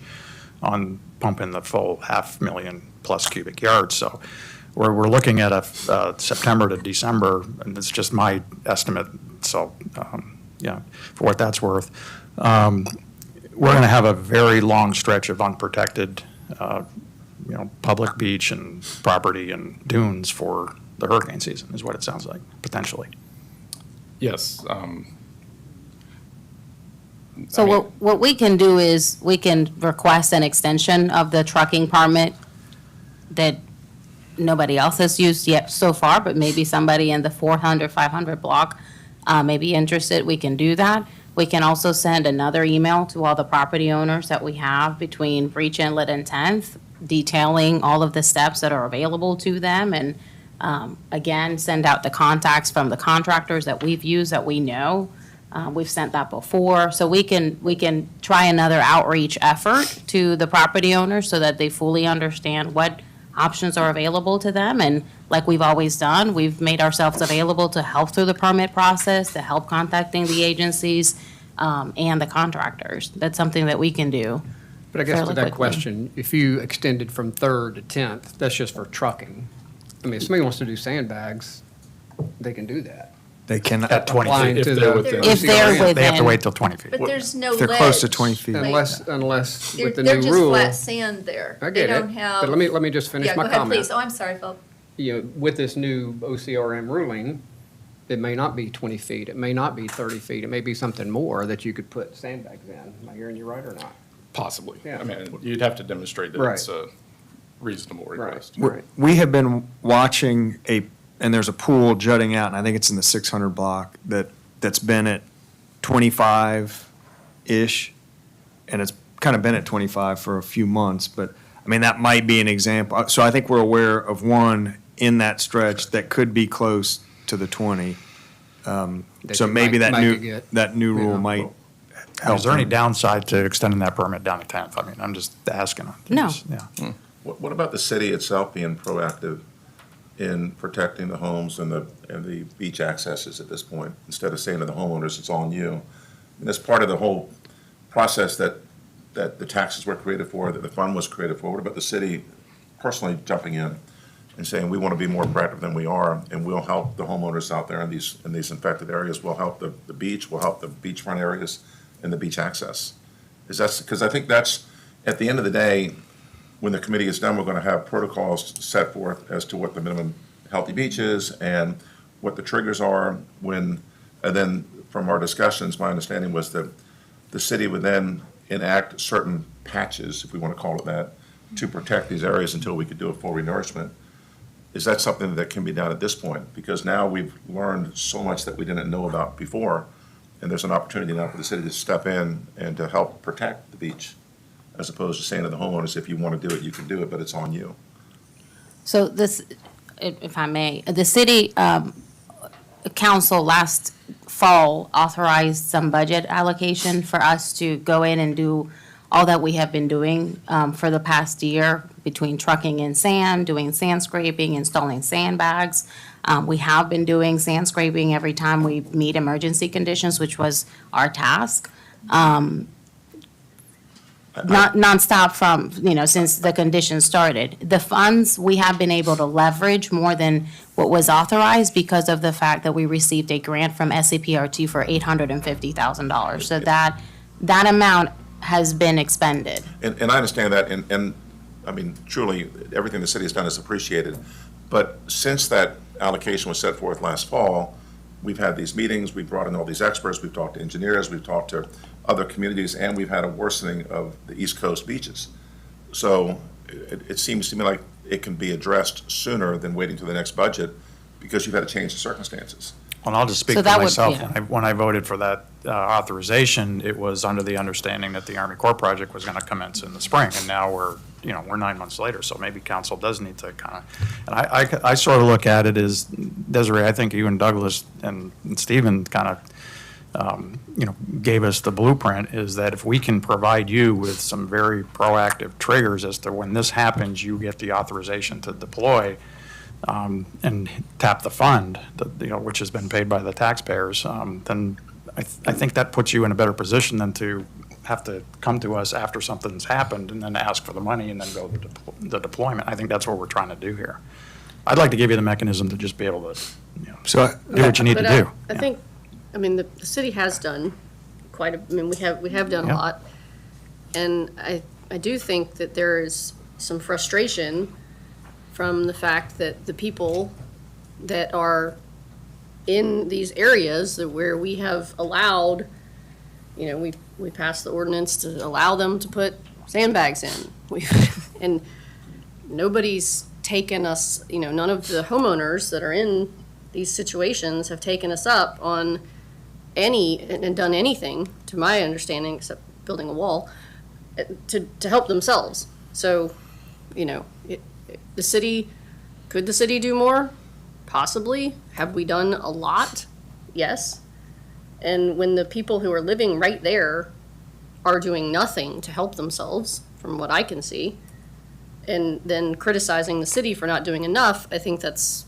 [SPEAKER 5] on pumping the full 500,000 plus cubic yards. So we're looking at a September to December, and it's just my estimate. So, for what that's worth. We're going to have a very long stretch of unprotected, public beach and property and dunes for the hurricane season, is what it sounds like, potentially.
[SPEAKER 8] Yes.
[SPEAKER 4] So
[SPEAKER 8] I mean,
[SPEAKER 4] what we can do is, we can request an extension of the trucking permit that nobody else has used yet so far, but maybe somebody in the 400, 500 block may be interested, we can do that. We can also send another email to all the property owners that we have between Breach Inlet and 10th, detailing all of the steps that are available to them, and again, send out the contacts from the contractors that we've used that we know. We've sent that before, so we can try another outreach effort to the property owners so that they fully understand what options are available to them. And like we've always done, we've made ourselves available to help through the permit process, to help contacting the agencies and the contractors. That's something that we can do.
[SPEAKER 2] But I guess to
[SPEAKER 4] fairly
[SPEAKER 2] that
[SPEAKER 4] quickly.
[SPEAKER 2] question, if you extended from 3rd to 10th, that's just for trucking. I mean, if somebody wants to do sandbags, they can do that.
[SPEAKER 1] They can,
[SPEAKER 5] At 20
[SPEAKER 2] Applying
[SPEAKER 5] feet.
[SPEAKER 2] to
[SPEAKER 8] If they're
[SPEAKER 2] the
[SPEAKER 8] within-
[SPEAKER 4] If they're
[SPEAKER 2] OCRM.
[SPEAKER 5] They have to
[SPEAKER 4] within-
[SPEAKER 5] wait till 20 feet.
[SPEAKER 3] But there's no ledge.
[SPEAKER 1] they're close to 20 feet.
[SPEAKER 3] like-
[SPEAKER 2] Unless
[SPEAKER 3] They're,
[SPEAKER 2] with the
[SPEAKER 3] they're
[SPEAKER 2] new
[SPEAKER 3] just
[SPEAKER 2] rule.
[SPEAKER 3] flat sand there.
[SPEAKER 2] I
[SPEAKER 3] They
[SPEAKER 2] get
[SPEAKER 3] don't
[SPEAKER 2] it,
[SPEAKER 3] have.
[SPEAKER 2] but let me just finish
[SPEAKER 3] Yeah,
[SPEAKER 2] my
[SPEAKER 3] go ahead,
[SPEAKER 2] comment.
[SPEAKER 3] please. Oh, I'm sorry, Phil.
[SPEAKER 2] You know, with this new OCRM ruling, it may not be 20 feet, it may not be 30 feet, it may be something more that you could put sandbags in. Am I hearing you right or not?
[SPEAKER 8] Possibly.
[SPEAKER 2] Yeah.
[SPEAKER 8] I mean, you'd have to demonstrate that
[SPEAKER 2] Right.
[SPEAKER 8] it's a reasonable request.
[SPEAKER 2] Right.
[SPEAKER 1] we have been watching and there's a pool jutting out, and I think it's in the 600 block, that's been at 25-ish, and it's kind of been at 25 for a few months, but, I mean, that might be an example. So I think we're aware of one in that stretch that could be close to the 20.
[SPEAKER 2] That
[SPEAKER 1] So
[SPEAKER 2] you
[SPEAKER 1] maybe
[SPEAKER 2] might
[SPEAKER 1] that
[SPEAKER 2] get.
[SPEAKER 1] new rule
[SPEAKER 2] Yeah.
[SPEAKER 1] might help.
[SPEAKER 5] Is there any
[SPEAKER 1] them.
[SPEAKER 5] downside to extending that permit down to 10th? I mean, I'm just asking.
[SPEAKER 4] No.
[SPEAKER 5] Yeah.
[SPEAKER 7] What about the city itself being proactive in protecting the homes and the beach accesses at this point, instead of saying to the homeowners, it's on you? And that's part of the whole process that the taxes were created for, that the fund was created for. What about the city personally jumping in and saying, we want to be more proactive than we are, and we'll help the homeowners out there in these infected areas, we'll help the beach, we'll help the beachfront areas and the beach access? Because I think that's, at the end of the day, when the committee is done, we're going to have protocols set forth as to what the minimum healthy beach is and what the triggers are and then from our discussions, my understanding was that the city would then enact certain patches, if we want to call it that, to protect these areas until we could do a full renourishment. Is that something that can be done at this point? Because now we've learned so much that we didn't know about before, and there's an opportunity now for the city to step in and to help protect the beach, as opposed to saying to the homeowners, if you want to do it, you can do it, but it's on you.
[SPEAKER 4] So this, if I may, the city council last fall authorized some budget allocation for us to go in and do all that we have been doing for the past year between trucking in sand, doing sand scraping, installing sandbags. We have been doing sand scraping every time we meet emergency conditions, which was our task. Not nonstop from, since the conditions started. The funds, we have been able to leverage more than what was authorized because of the fact that we received a grant from SCPRT for $850,000. So that amount has been expended.
[SPEAKER 7] And I understand that, and I mean, truly, everything the city has done is appreciated. But since that allocation was set forth last fall, we've had these meetings, we've brought in all these experts, we've talked to engineers, we've talked to other communities, and we've had a worsening of the East Coast beaches. So it seems to me like it can be addressed sooner than waiting to the next budget, because you've had to change the circumstances.
[SPEAKER 5] Well, I'll just speak
[SPEAKER 4] So
[SPEAKER 5] for
[SPEAKER 4] that would-
[SPEAKER 5] myself.
[SPEAKER 4] yeah.
[SPEAKER 5] When I voted for that authorization, it was under the understanding that the Army Corps project was going to commence in the spring, and now we're 9 months later, so maybe council does need to kind of, and I sort of look at it as, Desiree, I think you and Douglas and Stephen kind of, gave us the blueprint, is that if we can provide you with some very proactive triggers as to when this happens, you get the authorization to deploy, and tap the fund, which has been paid by the taxpayers, then I think that puts you in a better position than to have to come to us after something's happened and then ask for the money and then go the deployment. I think that's what we're trying to do here. I'd like to give you the mechanism to just be able to,
[SPEAKER 1] So
[SPEAKER 5] do what you need to
[SPEAKER 6] But
[SPEAKER 5] do.
[SPEAKER 6] I think, the city has done we have done a
[SPEAKER 5] Yeah.
[SPEAKER 6] lot. And I do think that there is some frustration from the fact that the people that are in these areas where we have allowed we passed the ordinance to allow them to put sandbags in. And nobody's taken us, none of the homeowners that are in these situations have taken us up on and done anything, to my understanding, except building a wall, to help themselves. So, the city, could the city do more? Possibly. Have we done a lot? Yes. And when the people who are living right there are doing nothing to help themselves, from what I can see, and then criticizing the city for not doing enough, I think that's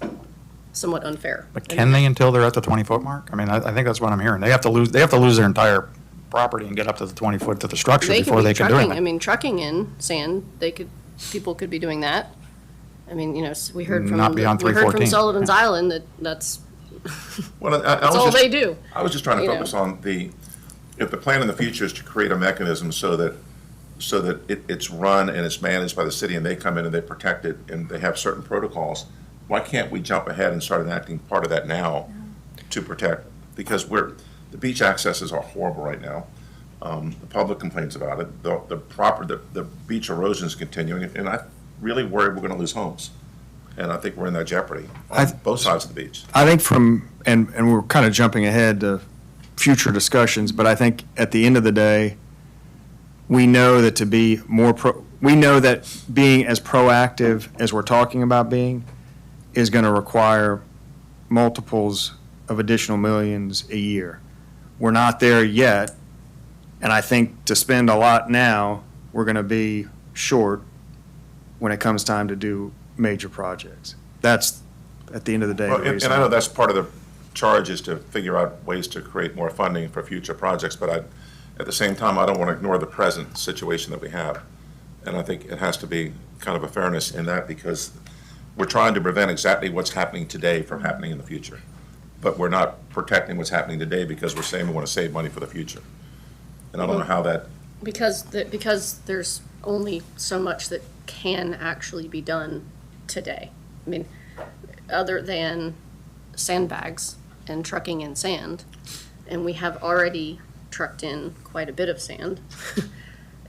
[SPEAKER 6] somewhat unfair.
[SPEAKER 5] But can they until they're at the 20-foot mark? I mean, I think that's what I'm hearing. They have to lose their entire property and get up to the 20-foot to the structure before they can do
[SPEAKER 6] trucking,
[SPEAKER 5] anything.
[SPEAKER 6] trucking in sand, people could be doing that. We heard from,
[SPEAKER 5] Not beyond
[SPEAKER 6] we heard from
[SPEAKER 5] 314.
[SPEAKER 6] Sullivan's Island that's
[SPEAKER 7] Well,
[SPEAKER 6] that's all they do.
[SPEAKER 7] I was just trying to
[SPEAKER 6] you know.
[SPEAKER 7] focus on if the plan in the future is to create a mechanism so that it's run and it's managed by the city and they come in and they protect it and they have certain protocols, why can't we jump ahead and start enacting part of that now to protect? Because the beach accesses are horrible right now. The public complains about it. The beach erosion is continuing, and I really worry we're going to lose homes. And I think we're in that jeopardy on both sides of the beach.
[SPEAKER 1] I think and we're kind of jumping ahead to future discussions, but I think at the end of the day, we know that we know that being as proactive as we're talking about being is going to require multiples of additional millions a year. We're not there yet, and I think to spend a lot now, we're going to be short when it comes time to do major projects. That's, at the end of the day,
[SPEAKER 7] Well,
[SPEAKER 1] the
[SPEAKER 7] and
[SPEAKER 1] reason.
[SPEAKER 7] I know that's part of the charge is to figure out ways to create more funding for future projects, but at the same time, I don't want to ignore the present situation that we have. And I think it has to be kind of a fairness in that because we're trying to prevent exactly what's happening today from happening in the future. But we're not protecting what's happening today because we're saying we want to save money for the future. And I don't know how that,
[SPEAKER 6] Because there's only so much that can actually be done today. I mean, other than sandbags and trucking in sand, and we have already trucked in quite a bit of sand.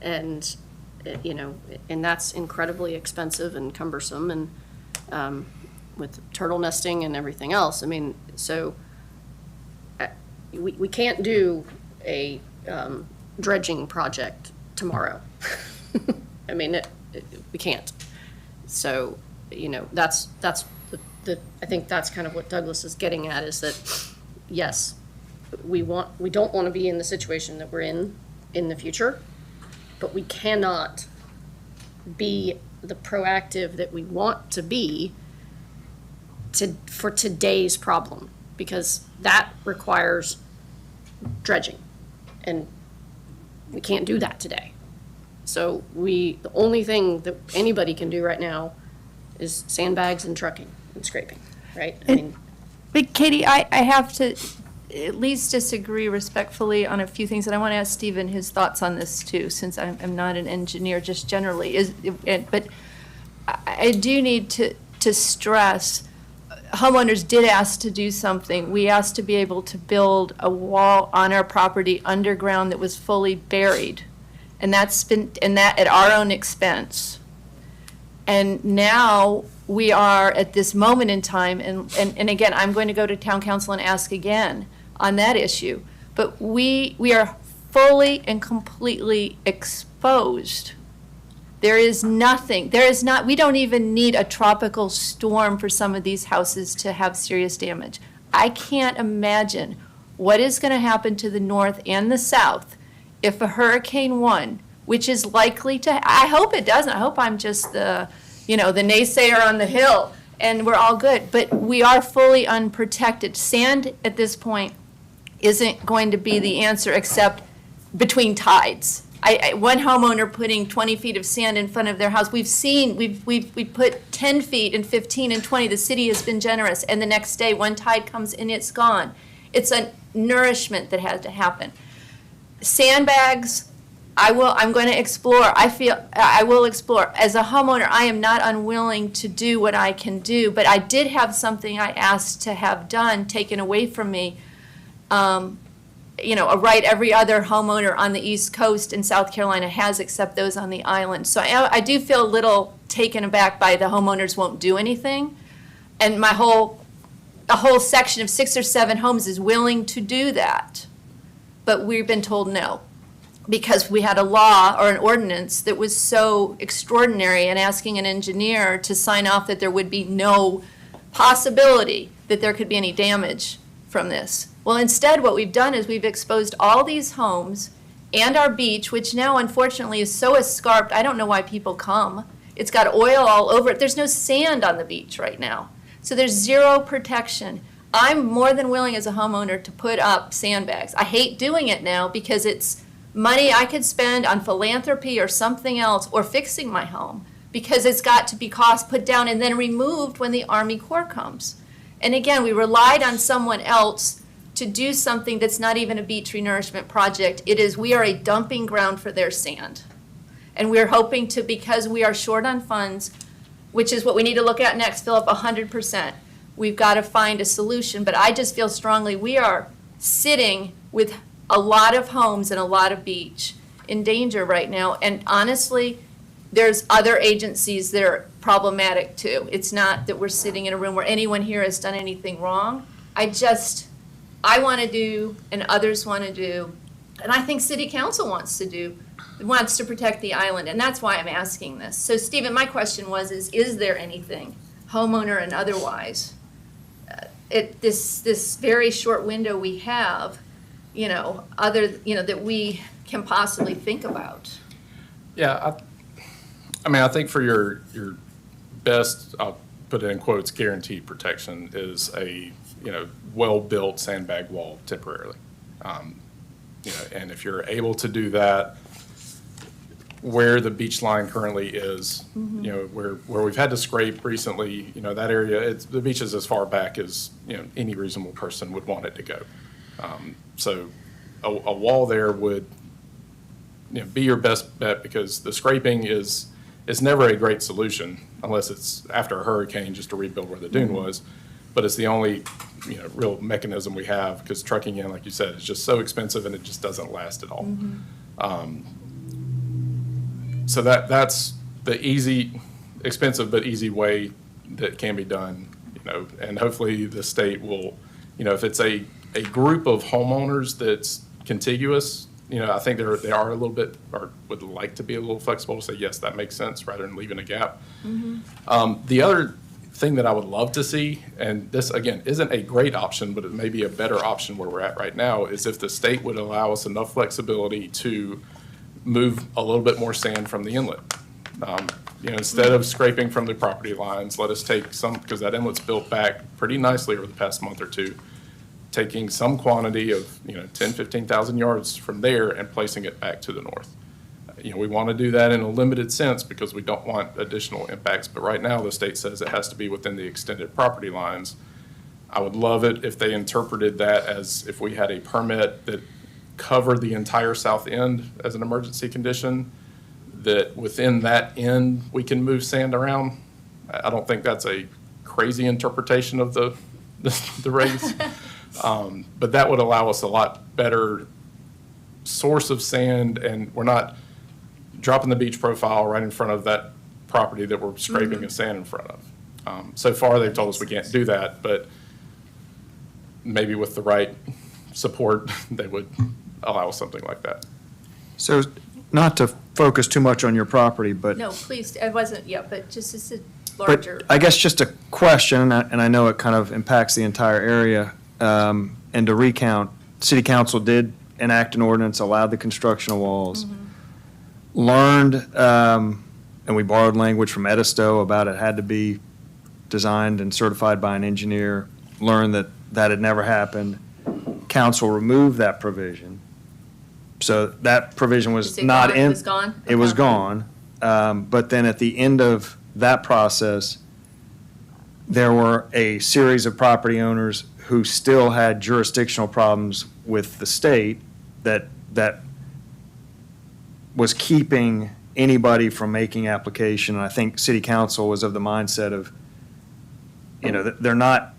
[SPEAKER 6] And, and that's incredibly expensive and cumbersome and with turtle nesting and everything else. I mean, so we can't do a dredging project tomorrow. I mean, we can't. So, that's I think that's kind of what Douglas is getting at, is that, yes, we don't want to be in the situation that we're in the future, but we cannot be the proactive that we want to be for today's problem, because that requires dredging, and we can't do that today. So the only thing that anybody can do right now is sandbags and trucking and scraping, right? I mean,
[SPEAKER 3] But Katie, I have to at least disagree respectfully on a few things, and I want to ask Stephen his thoughts on this too, since I'm not an engineer, just generally. But I do need to stress, homeowners did ask to do something. We asked to be able to build a wall on our property underground that was fully buried, and that at our own expense. And now we are at this moment in time, and again, I'm going to go to town council and ask again on that issue. But we are fully and completely exposed. We don't even need a tropical storm for some of these houses to have serious damage. I can't imagine what is going to happen to the north and the south if a Hurricane 1, which is likely to, I hope it doesn't. I hope I'm just the naysayer on the hill and we're all good. But we are fully unprotected. Sand at this point isn't going to be the answer except between tides. One homeowner putting 20 feet of sand in front of their house, we put 10 feet and 15 and 20. The city has been generous. And the next day, one tide comes and it's gone. It's a nourishment that has to happen. Sandbags, I'm going to explore. I will explore. As a homeowner, I am not unwilling to do what I can do, but I did have something I asked to have done taken away from me. And a right every other homeowner on the East Coast in South Carolina has, except those on the island. So I do feel a little taken aback by the homeowners won't do anything. And a whole section of 6 or 7 homes is willing to do that. But we've been told no, because we had a law or an ordinance that was so extraordinary and asking an engineer to sign off that there would be no possibility that there could be any damage from this. Well, instead, what we've done is we've exposed all these homes and our beach, which now unfortunately is so escarped, I don't know why people come. It's got oil all over it. There's no sand on the beach right now. So there's zero protection. I'm more than willing as a homeowner to put up sandbags. I hate doing it now because it's money I could spend on philanthropy or something else, or fixing my home, because it's got to be put down and then removed when the Army Corps comes. And again, we relied on someone else to do something that's not even a beach renourishment project. We are a dumping ground for their sand. And we're hoping to, because we are short on funds, which is what we need to look at next, fill up 100%. We've got to find a solution, but I just feel strongly we are sitting with a lot of homes and a lot of beach in danger right now. And honestly, there's other agencies that are problematic too. It's not that we're sitting in a room where anyone here has done anything wrong. I want to do, and others want to do, and I think City Council wants to protect the island, and that's why I'm asking this. So Stephen, my question was, is there anything, homeowner and otherwise, this very short window we have, that we can possibly think about?
[SPEAKER 8] Yeah, I think for your best, I'll put it in quotes, guaranteed protection is a, well-built sandbag wall temporarily. And if you're able to do that where the beach line currently is, where we've had to scrape recently, that area, the beach is as far back as, any reasonable person would want it to go. So a wall there would, be your best bet, because the scraping is never a great solution unless it's after a hurricane just to rebuild where the dune was. But it's the only, real mechanism we have, because trucking in, like you said, is just so expensive and it just doesn't last at all. So that's the easy, expensive but easy way that can be done, and hopefully the state will, if it's a group of homeowners that's contiguous, I think they are a little bit, or would like to be a little flexible to say, yes, that makes sense, rather than leaving a gap. The other thing that I would love to see, and this, again, isn't a great option, but it may be a better option where we're at right now, is if the state would allow us enough flexibility to move a little bit more sand from the inlet. Instead of scraping from the property lines, let us take some, because that inlet's built back pretty nicely over the past month or two, taking some quantity of, 10, 15,000 yards from there and placing it back to the north. We want to do that in a limited sense because we don't want additional impacts, but right now the state says it has to be within the extended property lines. I would love it if they interpreted that as if we had a permit that covered the entire south end as an emergency condition, that within that end we can move sand around. I don't think that's a crazy interpretation of the regs. But that would allow us a lot better source of sand, and we're not dropping the beach profile right in front of that property that we're scraping the sand in front of. So far, they've told us we can't do that, but maybe with the right support, they would allow something like that.
[SPEAKER 1] So not to focus too much on your property, but.
[SPEAKER 3] No, please, I wasn't, but just as a
[SPEAKER 1] But
[SPEAKER 3] larger.
[SPEAKER 1] I guess just a question, and I know it kind of impacts the entire area, and to recount, City Council did enact an ordinance, allowed the construction of walls, learned, and we borrowed language from Edisto about it had to be designed and certified by an engineer, learned that that had never happened. Council removed that provision. So that provision was
[SPEAKER 3] Is it
[SPEAKER 1] not
[SPEAKER 3] gone?
[SPEAKER 1] in.
[SPEAKER 3] It was gone?
[SPEAKER 1] It was
[SPEAKER 3] Okay.
[SPEAKER 1] gone. But then at the end of that process, there were a series of property owners who still had jurisdictional problems with the state that was keeping anybody from making application. And I think City Council was of the mindset of, they're not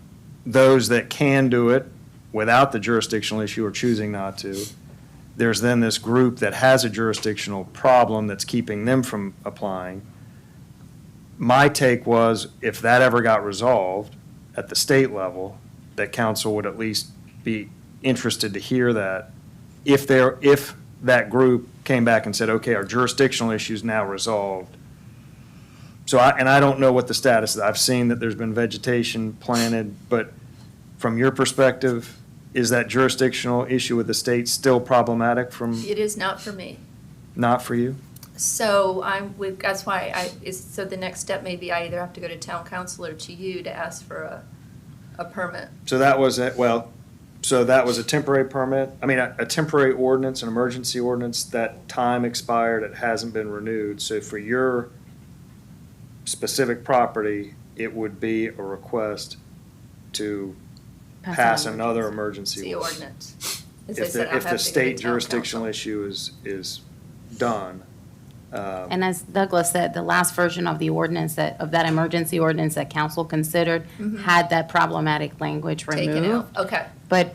[SPEAKER 1] those that can do it without the jurisdictional issue or choosing not to. There's then this group that has a jurisdictional problem that's keeping them from applying. My take was, if that ever got resolved at the state level, that council would at least be interested to hear that. If that group came back and said, okay, our jurisdictional issue is now resolved. So I don't know what the status is. I've seen that there's been vegetation planted, but from your perspective, is that jurisdictional issue with the state still problematic from,
[SPEAKER 3] It is not for me.
[SPEAKER 1] not for you?
[SPEAKER 3] So that's why so the next step may be I either have to go to town council or to you to ask for a permit.
[SPEAKER 1] So that was it, well, so that was a temporary permit, I mean, a temporary ordinance, an emergency ordinance, that time expired, it hasn't been renewed. So for your specific property, it would be a request to pass
[SPEAKER 4] an
[SPEAKER 1] another emergency
[SPEAKER 3] The
[SPEAKER 1] ordinance.
[SPEAKER 3] ordinance. As I
[SPEAKER 1] If
[SPEAKER 3] said,
[SPEAKER 1] the,
[SPEAKER 3] I'll
[SPEAKER 1] if
[SPEAKER 3] have
[SPEAKER 1] the
[SPEAKER 3] to go to
[SPEAKER 1] state
[SPEAKER 3] town
[SPEAKER 1] jurisdictional
[SPEAKER 3] council.
[SPEAKER 1] issue is done.
[SPEAKER 4] And as Douglas said, the last version of the ordinance of that emergency ordinance that council considered had that problematic language removed.
[SPEAKER 3] Taken out, okay.
[SPEAKER 4] But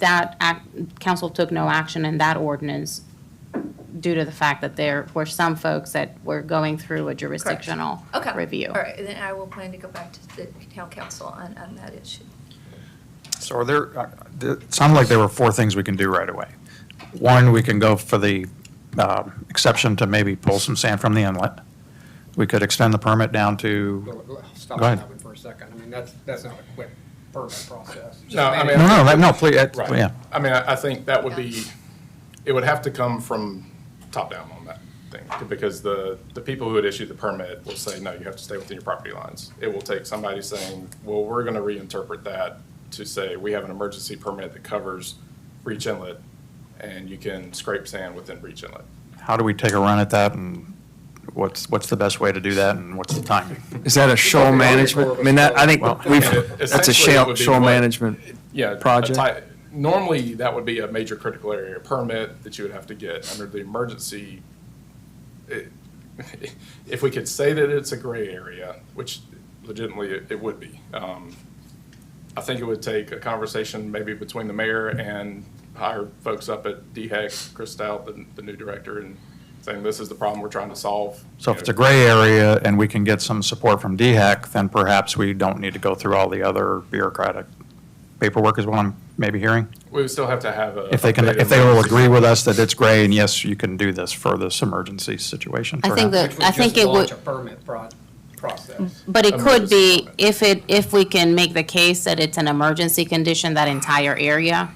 [SPEAKER 4] council took no action in that ordinance due to the fact that there were some folks that were going through a jurisdictional
[SPEAKER 3] Okay.
[SPEAKER 4] review.
[SPEAKER 3] All right, then I will plan to go back to the town council on that issue.
[SPEAKER 5] So it sounded like there were 4 things we can do right away. One, we can go for the exception to maybe pull some sand from the inlet. We could extend the permit down to,
[SPEAKER 2] Stop
[SPEAKER 5] Go ahead.
[SPEAKER 2] that one for a second. I mean, that's not a quick permit process.
[SPEAKER 8] No, I mean-
[SPEAKER 5] no, please,
[SPEAKER 8] Right.
[SPEAKER 5] yeah.
[SPEAKER 8] I mean, I think that would be, it would have to come from top down on that thing, because the people who would issue the permit will say, no, you have to stay within your property lines. It will take somebody saying, well, we're gonna reinterpret that to say, we have an emergency permit that covers Breach Inlet, and you can scrape sand within Breach Inlet.
[SPEAKER 5] How do we take a run at that, and what's the best way to do that, and what's the timing?
[SPEAKER 1] Is that a shoal management? I mean, that, I think we've, that's a
[SPEAKER 8] Essentially, it would be
[SPEAKER 1] shoal
[SPEAKER 8] what-
[SPEAKER 1] management
[SPEAKER 8] Yeah. a
[SPEAKER 1] project.
[SPEAKER 8] Normally, that would be a major critical area permit that you would have to get under the emergency. If we could say that it's a gray area, which legitimately it would be, I think it would take a conversation maybe between the mayor and hire folks up at DHEC, Chris Stout, the new director, and saying, this is the problem we're trying to solve.
[SPEAKER 5] So if it's a gray area and we can get some support from DHEC, then perhaps we don't need to go through all the other bureaucratic paperwork is what I'm maybe hearing?
[SPEAKER 8] We would still have to have a.
[SPEAKER 5] If they can, if they will agree with us that it's gray and yes, you can do this for this emergency situation.
[SPEAKER 4] I think
[SPEAKER 5] perhaps.
[SPEAKER 4] that, I think it would.
[SPEAKER 2] Which would just launch a permit process.
[SPEAKER 4] But it could be,
[SPEAKER 8] Emergency permit.
[SPEAKER 4] if we can make the case that it's an emergency condition, that entire area,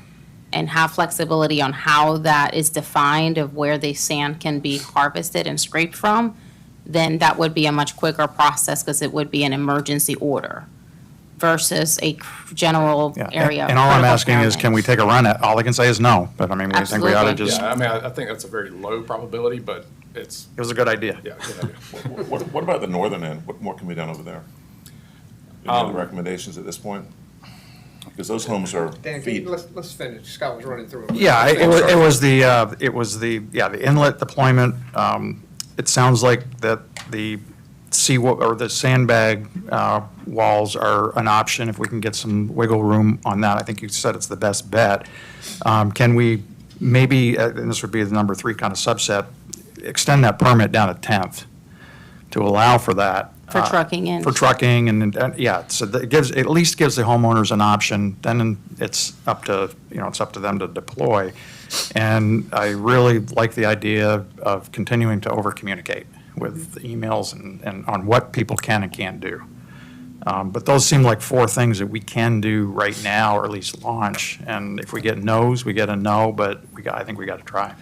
[SPEAKER 4] and have flexibility on how that is defined of where the sand can be harvested and scraped from, then that would be a much quicker process, because it would be an emergency order versus a general
[SPEAKER 5] Yeah,
[SPEAKER 4] area.
[SPEAKER 5] and all I'm
[SPEAKER 4] critical
[SPEAKER 5] asking is, can we take a run at, all I can say is no, but I mean, we think we ought to
[SPEAKER 4] Absolutely.
[SPEAKER 5] just,
[SPEAKER 8] Yeah, I mean, I think that's a very low probability, but it's,
[SPEAKER 5] it was a good idea.
[SPEAKER 8] yeah, good idea.
[SPEAKER 7] What about the northern end? What more can be done over there? Any other recommendations at this point? Because those homes are
[SPEAKER 2] Dan,
[SPEAKER 7] feet.
[SPEAKER 2] let's finish. Scott was running through it.
[SPEAKER 5] Yeah, it was the inlet deployment. It sounds like that the or the sandbag walls are an option if we can get some wiggle room on that. I think you said it's the best bet. Can we maybe, and this would be the number 3 kind of subset, extend that permit down to 10th to allow for that?
[SPEAKER 4] For trucking in.
[SPEAKER 5] For trucking and yeah, so that gives, at least gives the homeowners an option. Then it's up to, it's up to them to deploy. And I really like the idea of continuing to over-communicate with emails and on what people can and can't do. But those seem like 4 things that we can do right now, or at least launch. And if we get no's, we get a no, but I think we got to try.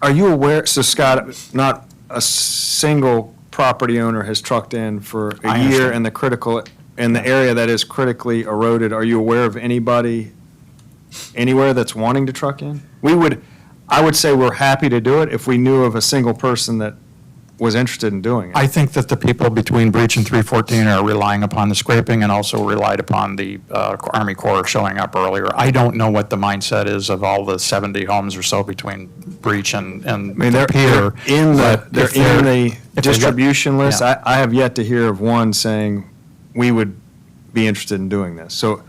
[SPEAKER 1] Are you aware, so Scott, not a single property owner has trucked in for
[SPEAKER 5] I
[SPEAKER 1] a year
[SPEAKER 5] understand.
[SPEAKER 1] in the area that is critically eroded? Are you aware of anybody anywhere that's wanting to truck in? I would say we're happy to do it if we knew of a single person that was interested in doing it.
[SPEAKER 5] I think that the people between Breach and 314 are relying upon the scraping and also relied upon the Army Corps showing up earlier. I don't know what the mindset is of all the 70 homes or so between Breach and
[SPEAKER 1] I mean,
[SPEAKER 5] the pier.
[SPEAKER 1] they're in
[SPEAKER 5] but
[SPEAKER 1] the
[SPEAKER 5] if they've got-
[SPEAKER 1] distribution list.
[SPEAKER 5] Yeah.
[SPEAKER 1] I have yet to hear of one saying, we would be interested in doing this. So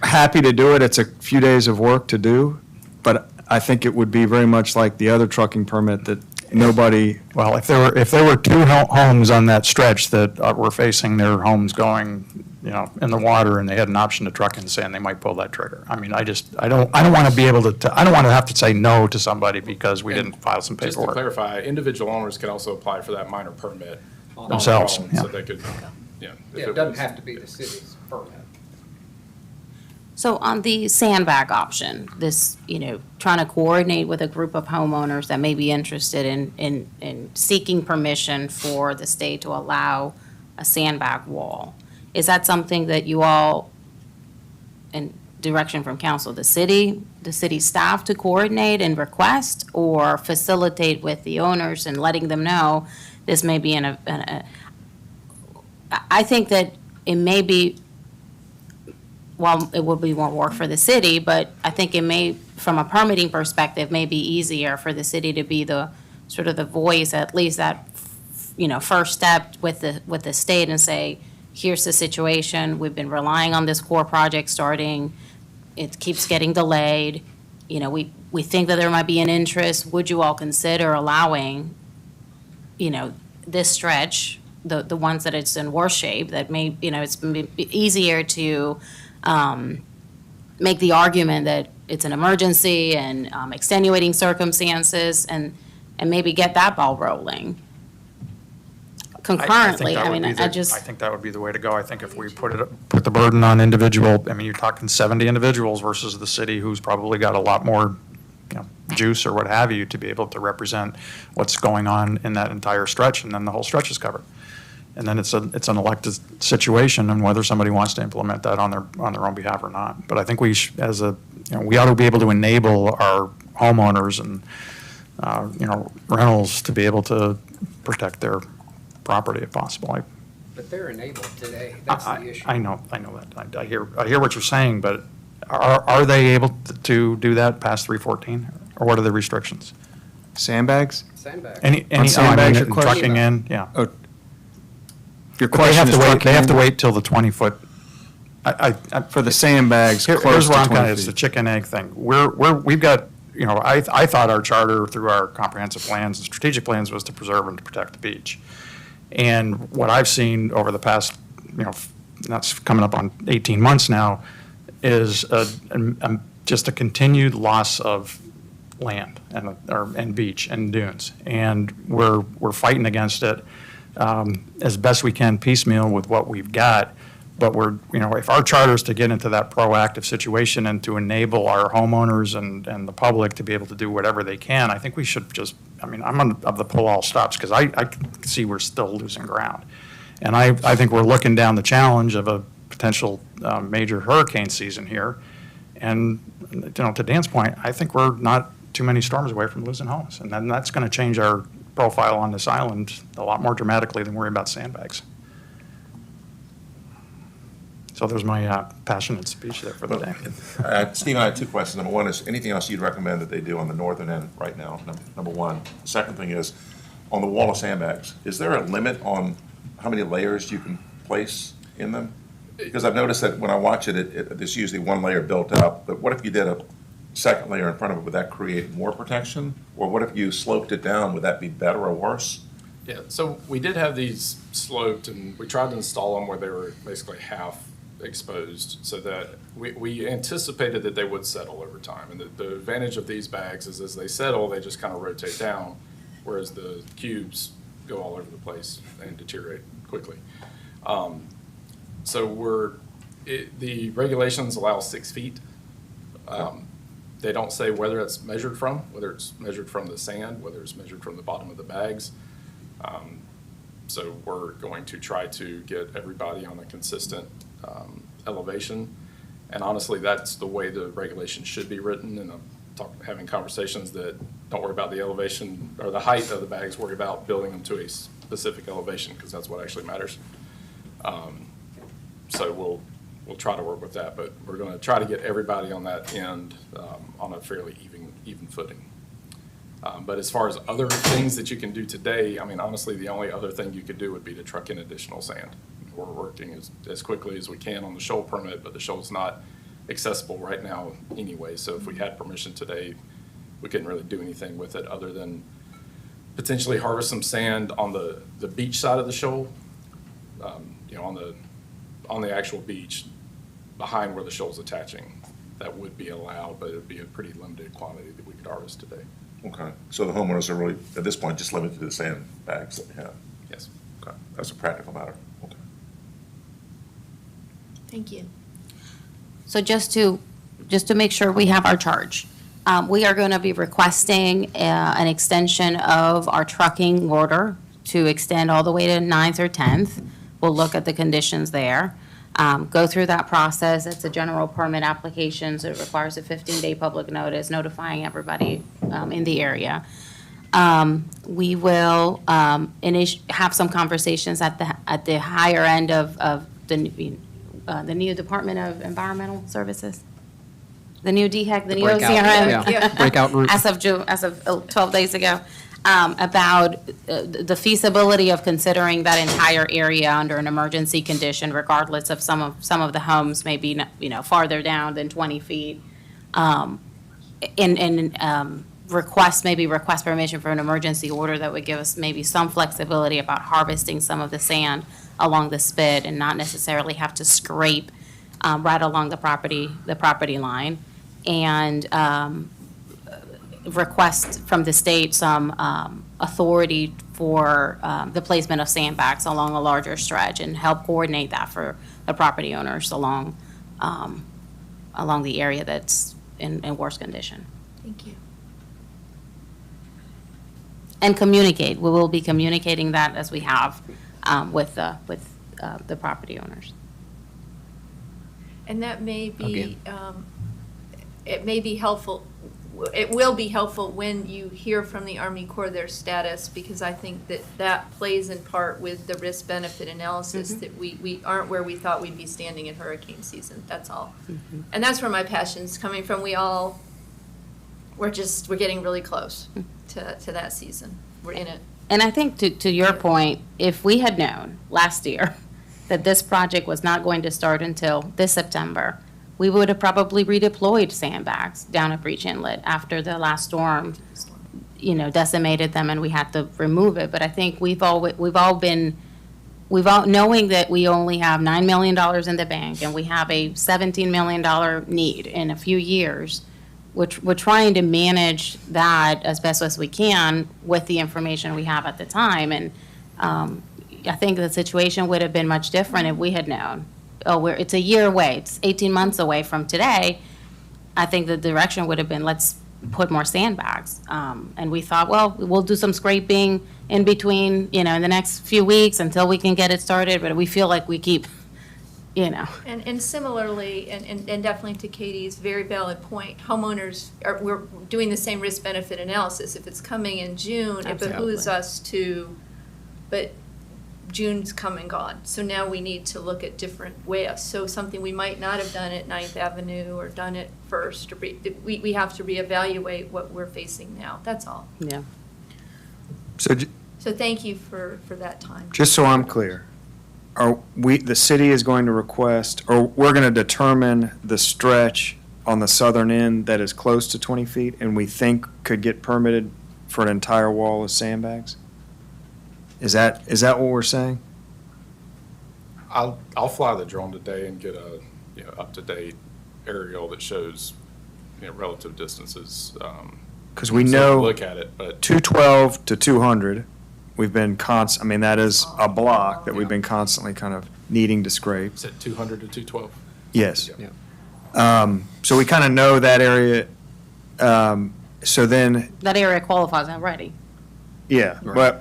[SPEAKER 1] happy to do it. It's a few days of work to do, but I think it would be very much like the other trucking permit that nobody,
[SPEAKER 5] Well, if there were two homes on that stretch that were facing their homes going, in the water, and they had an option to truck in sand, they might pull that trigger. I mean, I don't want to be able to, I don't want to have to say no to somebody because we didn't file some
[SPEAKER 8] Just to
[SPEAKER 5] paperwork.
[SPEAKER 8] clarify, individual owners can also apply for that minor permit on their
[SPEAKER 5] Themselves,
[SPEAKER 8] own,
[SPEAKER 5] yeah.
[SPEAKER 8] so they could, yeah. if
[SPEAKER 2] Yeah, it doesn't
[SPEAKER 8] was-
[SPEAKER 2] have to be the city's permit.
[SPEAKER 4] So on the sandbag option, this, trying to coordinate with a group of homeowners that may be interested in seeking permission for the state to allow a sandbag wall, is that something that you all, in direction from council, the city staff to coordinate and request, or facilitate with the owners and letting them know this may be I think that it may be, well, it will be more work for the city, but I think it may, from a permitting perspective, may be easier for the city to be the, sort of the voice, at least that, first step with the state and say, here's the situation, we've been relying on this core project starting, it keeps getting delayed, we think that there might be an interest, would you all consider allowing, this stretch, the ones that it's in worse shape, that may, it's easier to make the argument that it's an emergency and extenuating circumstances, and maybe get that ball rolling concurrently. I mean, I just.
[SPEAKER 5] I think that would be the way to go. I think if we put the burden on individual, I mean, you're talking 70 individuals versus the city who's probably got a lot more, juice or what have you to be able to represent what's going on in that entire stretch, and then the whole stretch is covered. And then it's an elected situation, and whether somebody wants to implement that on their own behalf or not. But I think we we ought to be able to enable our homeowners and rentals to be able to protect their property if possible.
[SPEAKER 2] But they're enabled today, that's the issue.
[SPEAKER 5] I know that. I hear what you're saying, but are they able to do that past 314, or what are the restrictions?
[SPEAKER 1] sandbags?
[SPEAKER 2] Sandbag.
[SPEAKER 5] Any
[SPEAKER 1] sandbags, your question?
[SPEAKER 5] trucking in, yeah.
[SPEAKER 1] Oh, your
[SPEAKER 5] But they
[SPEAKER 1] question
[SPEAKER 5] have
[SPEAKER 1] is
[SPEAKER 5] to wait.
[SPEAKER 1] trucking
[SPEAKER 5] They have to
[SPEAKER 1] in?
[SPEAKER 5] wait till the 20-foot.
[SPEAKER 1] For the sandbags,
[SPEAKER 5] Here's
[SPEAKER 1] close
[SPEAKER 5] where
[SPEAKER 1] to
[SPEAKER 5] I'm kind
[SPEAKER 1] 20
[SPEAKER 5] of, it's the
[SPEAKER 1] feet.
[SPEAKER 5] chicken egg thing. We've got, I thought our charter through our comprehensive plans and strategic plans was to preserve and to protect the beach. And what I've seen over the past, that's coming up on 18 months now, is just a continued loss of land and beach and dunes. And we're fighting against it as best we can piecemeal with what we've got. But if our charter is to get into that proactive situation and to enable our homeowners and the public to be able to do whatever they can, I think we should just, I'm of the pull all stops, because I can see we're still losing ground. And I think we're looking down the challenge of a potential major hurricane season here. And, to Dan's point, I think we're not too many storms away from losing homes. And then that's going to change our profile on this island a lot more dramatically than worrying about sandbags. So there's my passionate speech there for the day.
[SPEAKER 7] Steve, I had two questions. Number one is, anything else you'd recommend that they do on the northern end right now? Number one. The second thing is, on the wall of sandbags, is there a limit on how many layers you can place in them? Because I've noticed that when I watch it, there's usually one layer built up, but what if you did a second layer in front of it? Would that create more protection? Or what if you sloped it down? Would that be better or worse?
[SPEAKER 8] Yeah, so we did have these sloped, and we tried to install them where they were basically half exposed, so that we anticipated that they would settle over time. And the advantage of these bags is, as they settle, they just kind of rotate down, whereas the cubes go all over the place and deteriorate quickly. So the regulations allow 6 feet. They don't say whether it's measured from, whether it's measured from the sand, whether it's measured from the bottom of the bags. So we're going to try to get everybody on a consistent elevation. And honestly, that's the way the regulation should be written. And I'm having conversations that don't worry about the elevation or the height of the bags, worry about building them to a specific elevation, because that's what actually matters. So we'll try to work with that, but we're going to try to get everybody on that end on a fairly even footing. But as far as other things that you can do today, honestly, the only other thing you could do would be to truck in additional sand. We're working as quickly as we can on the shoal permit, but the shoal's not accessible right now anyway. So if we had permission today, we couldn't really do anything with it other than potentially harvest some sand on the beach side of the shoal, you know, on the actual beach behind where the shoal's attaching. That would be allowed, but it would be a pretty limited quantity that we could harvest today.
[SPEAKER 7] Okay, so the homeowners are really, at this point, just limited to the sandbags that we have.
[SPEAKER 8] Yes.
[SPEAKER 7] Okay, that's a practical matter. Okay.
[SPEAKER 3] Thank you.
[SPEAKER 4] So just to make sure we have our charge, we are going to be requesting an extension of our trucking order to extend all the way to 9th or 10th. We'll look at the conditions there, go through that process. It's a general permit application, so it requires a 15-day public notice notifying everybody in the area. We will have some conversations at the higher end of the new Department of Environmental Services, the new DHEC, the new
[SPEAKER 2] Breakout,
[SPEAKER 4] OCRM.
[SPEAKER 2] yeah, breakout group.
[SPEAKER 4] As of 12 days ago, about the feasibility of considering that entire area under an emergency condition, regardless of some of the homes may be, you know, farther down than 20 feet. Request permission for an emergency order that would give us maybe some flexibility about harvesting some of the sand along the spit and not necessarily have to scrape right along the property line. And request from the state some authority for the placement of sandbags along a larger stretch and help coordinate that for the property owners along the area that's in worse condition.
[SPEAKER 3] Thank you.
[SPEAKER 4] And communicate. We will be communicating that as we have with the property owners.
[SPEAKER 3] And that may be,
[SPEAKER 2] Again.
[SPEAKER 3] it may be helpful, it will be helpful when you hear from the Army Corps their status, because I think that plays in part with the risk-benefit analysis that we aren't where we thought we'd be standing in hurricane season, that's all. And that's where my passion's coming from. We're getting really close to that season. We're in it.
[SPEAKER 4] And I think to your point, if we had known last year that this project was not going to start until this September, we would have probably redeployed sandbags down at Breach Inlet after the last storm, you know, decimated them and we had to remove it. But I think we've all knowing that we only have $9 million in the bank and we have a $17 million need in a few years, which we're trying to manage that as best as we can with the information we have at the time. And I think the situation would have been much different if we had known. It's a year away, it's 18 months away from today. I think the direction would have been, let's put more sandbags. And we thought, well, we'll do some scraping in between, you know, in the next few weeks until we can get it started. But we feel like we keep, you know.
[SPEAKER 3] And similarly, and definitely to Katie's very valid point, homeowners we're doing the same risk-benefit analysis. If it's coming in June, it behooves us to, but June's come and gone. So now we need to look at different ways. So something we might not have done at 9th Avenue or done it First, or we have to reevaluate what we're facing now. That's all.
[SPEAKER 4] Yeah.
[SPEAKER 1] So
[SPEAKER 3] So thank you for that time.
[SPEAKER 1] just so I'm clear, the city is going to request, or we're going to determine the stretch on the southern end that is close to 20 feet and we think could get permitted for an entire wall of sandbags? Is that what we're saying?
[SPEAKER 8] I'll fly the drone today and get a, you know, up-to-date aerial that shows, you know, relative distances.
[SPEAKER 1] Because we
[SPEAKER 8] so
[SPEAKER 1] know
[SPEAKER 8] look at it, but
[SPEAKER 1] 212 to 200, we've been I mean, that is a block that we've been constantly kind of needing to scrape.
[SPEAKER 8] is it 200 to 212?
[SPEAKER 1] Yes.
[SPEAKER 2] Yeah.
[SPEAKER 1] So we kind of know that area. So then,
[SPEAKER 4] That area qualifies already.
[SPEAKER 1] yeah,
[SPEAKER 2] Right.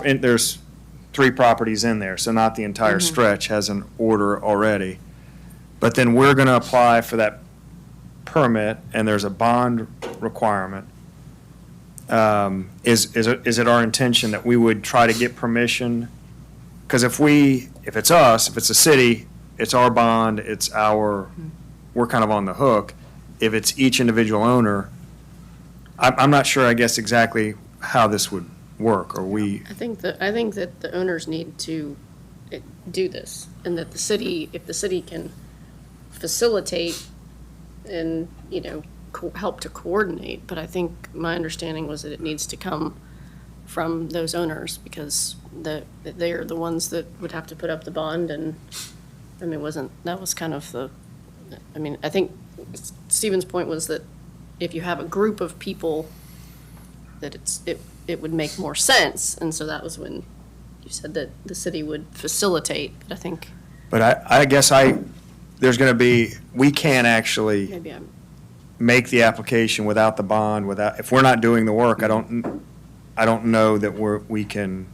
[SPEAKER 1] and there's 3 properties in there, so not the entire stretch has an order already. But then we're going to apply for that permit, and there's a bond requirement. Is it our intention that we would try to get permission? Because if it's us, if it's the city, it's our bond, we're kind of on the hook. If it's each individual owner, I'm not sure, I guess, exactly how this would work, or we,
[SPEAKER 6] I think that the owners need to do this, and that if the city can facilitate and, help to coordinate, but I think my understanding was that it needs to come from those owners, because they are the ones that would have to put up the bond, and, I mean, that was kind of I think Stephen's point was that if you have a group of people, that it would make more sense, and so that was when you said that the city would facilitate, but I think
[SPEAKER 1] But I guess there's going to be, we can't actually
[SPEAKER 6] maybe I'm,
[SPEAKER 1] make the application without the bond, if we're not doing the work, I don't know that we can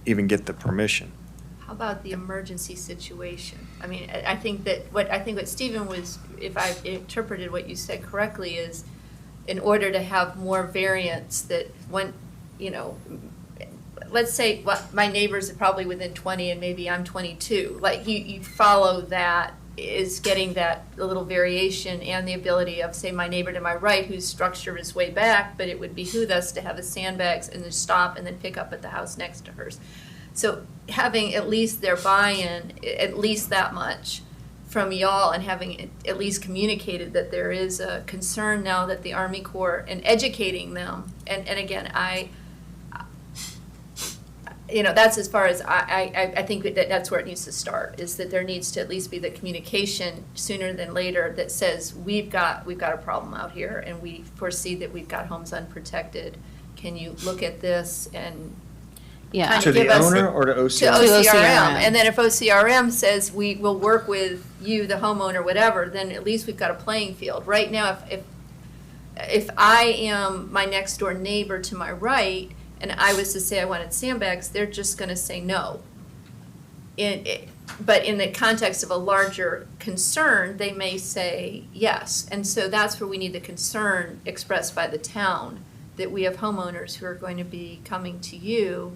[SPEAKER 1] even get the permission.
[SPEAKER 3] How about the emergency situation? I mean, I think what Stephen was, if I interpreted what you said correctly, is in order to have more variance that when, let's say my neighbors are probably within 20 and maybe I'm 22. Like you follow that is getting that a little variation and the ability of, say, my neighbor to my right whose structure is way back, but it would behoove us to have a sandbags and then stop and then pick up at the house next to hers. So having at least their buy-in, at least that much from y'all, and having it at least communicated that there is a concern now that the Army Corps, and educating them, and again, that's as far as I think that's where it needs to start, is that there needs to at least be the communication sooner than later that says, we've got a problem out here, and we foresee that we've got homes unprotected. Can you look at this and
[SPEAKER 4] Yeah.
[SPEAKER 3] kind
[SPEAKER 1] To
[SPEAKER 3] of give
[SPEAKER 1] the
[SPEAKER 3] us
[SPEAKER 1] owner or to
[SPEAKER 3] to
[SPEAKER 1] OCR?
[SPEAKER 3] OCRM? And then if OCRM says we will work with you, the homeowner, whatever, then at least we've got a playing field. Right now, if I am my next door neighbor to my right, and I was to say I wanted sandbags, they're just gonna say no. But in the context of a larger concern, they may say yes. And so that's where we need the concern expressed by the town, that we have homeowners who are going to be coming to you,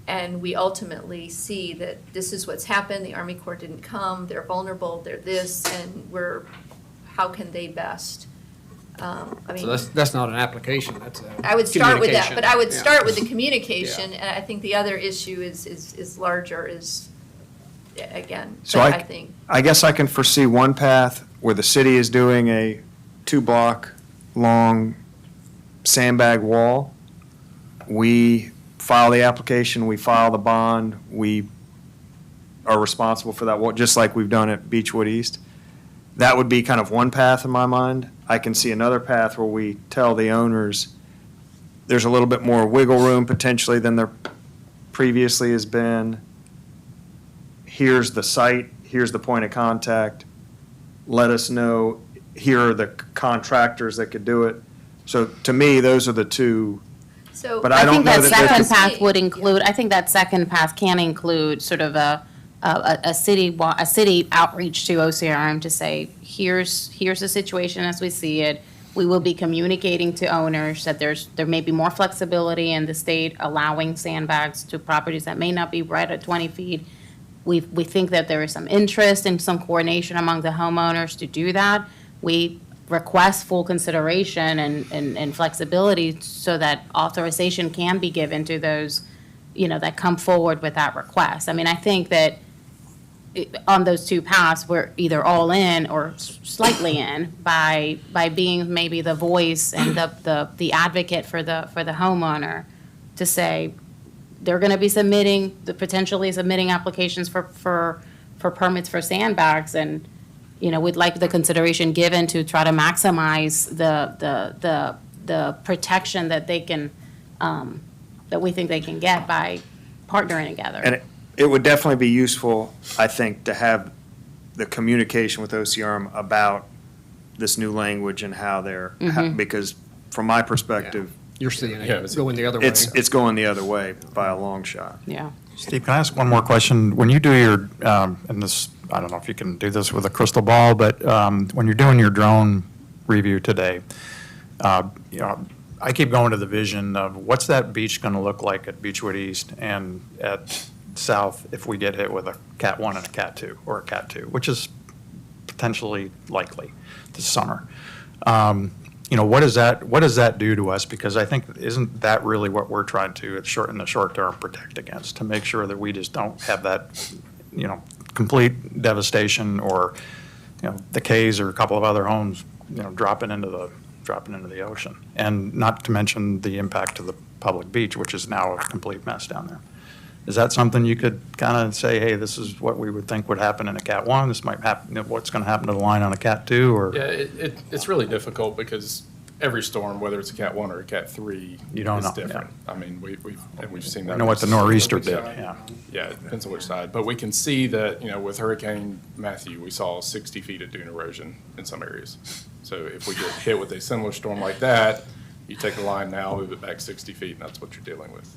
[SPEAKER 3] and we ultimately see that this is what's happened, the Army Corps didn't come, they're vulnerable, they're this, and how can they best?
[SPEAKER 2] So that's not an application, that's a
[SPEAKER 3] I would start with that,
[SPEAKER 2] communication.
[SPEAKER 3] but I would
[SPEAKER 2] Yeah.
[SPEAKER 3] start with the communication, and I think the other issue is larger, again,
[SPEAKER 1] So
[SPEAKER 3] but I think.
[SPEAKER 1] I guess I can foresee one path where the city is doing a 2-block long sandbag wall. We file the application, we file the bond, we are responsible for that wall, just like we've done at Beechwood East. That would be kind of one path in my mind. I can see another path where we tell the owners there's a little bit more wiggle room potentially than there previously has been. Here's the site, here's the point of contact. Let us know, here are the contractors that could do it. So to me, those are the two.
[SPEAKER 3] So
[SPEAKER 1] But I don't
[SPEAKER 4] think
[SPEAKER 1] know
[SPEAKER 4] that
[SPEAKER 1] that
[SPEAKER 4] second
[SPEAKER 1] that's-
[SPEAKER 4] path would include, I think that second path can include sort of a city outreach to OCRM to say, here's the situation as we see it. We will be communicating to owners that there may be more flexibility in the state allowing sandbags to properties that may not be right at 20 feet. We think that there is some interest and some coordination among the homeowners to do that. We request full consideration and flexibility so that authorization can be given to those, that come forward with that request. I mean, I think that on those two paths, we're either all in or slightly in by being maybe the voice and the advocate for the homeowner to say, they're going to be potentially submitting applications for permits for sandbags, and, we'd like the consideration given to try to maximize the protection that they can, that we think they can get by partnering together.
[SPEAKER 1] And it would definitely be useful, I think, to have the communication with OCRM about this new language and how because from my perspective,
[SPEAKER 2] You're seeing
[SPEAKER 8] Yeah,
[SPEAKER 2] it going the other way.
[SPEAKER 1] it's going the other way by a long shot.
[SPEAKER 4] Yeah.
[SPEAKER 5] Steve, can I ask one more question? When you do your, and this, I don't know if you can do this with a crystal ball, but when you're doing your drone review today, I keep going to the vision of what's that beach going to look like at Beechwood East and at South if we get hit with a Cat 1 and a Cat 2, or a Cat 2, which is potentially likely this summer. What does that do to us? Because I think, isn't that really what we're trying to, in the short term, protect against, to make sure that we just don't have that, complete devastation or, the K's or a couple of other homes, dropping into the ocean. And not to mention the impact to the public beach, which is now a complete mess down there. Is that something you could kind of say, hey, this is what we would think would happen in a Cat 1, this might happen, what's going to happen to the line on a Cat 2, or?
[SPEAKER 8] Yeah, it's really difficult because every storm, whether it's a Cat 1 or a Cat 3,
[SPEAKER 5] You don't
[SPEAKER 8] is
[SPEAKER 5] know,
[SPEAKER 8] different.
[SPEAKER 5] yeah.
[SPEAKER 8] I mean, we've seen
[SPEAKER 5] I
[SPEAKER 8] that.
[SPEAKER 5] know what the nor'easter did, yeah.
[SPEAKER 8] Yeah, it depends on which side. But we can see that, with Hurricane Matthew, we saw 60 feet of dune erosion in some areas. So if we get hit with a similar storm like that, you take the line now, move it back 60 feet, and that's what you're dealing with.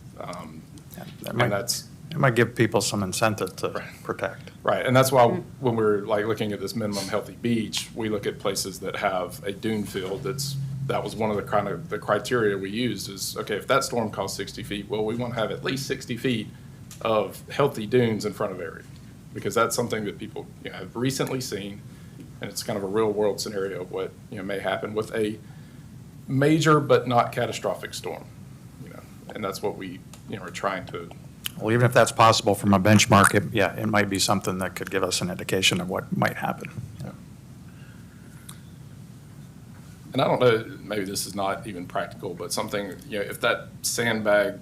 [SPEAKER 5] It might give people some incentive to protect.
[SPEAKER 8] Right, and that's why when we're like looking at this minimum healthy beach, we look at places that have a dune field that was one of the criteria we used is, okay, if that storm caused 60 feet, well, we want to have at least 60 feet of healthy dunes in front of area. Because that's something that people have recently seen, and it's kind of a real world scenario of what may happen with a major but not catastrophic storm. And that's what we are trying to.
[SPEAKER 5] Well, even if that's possible from a benchmark, it might be something that could give us an indication of what might happen.
[SPEAKER 8] And I don't know, maybe this is not even practical, but something, if that sandbag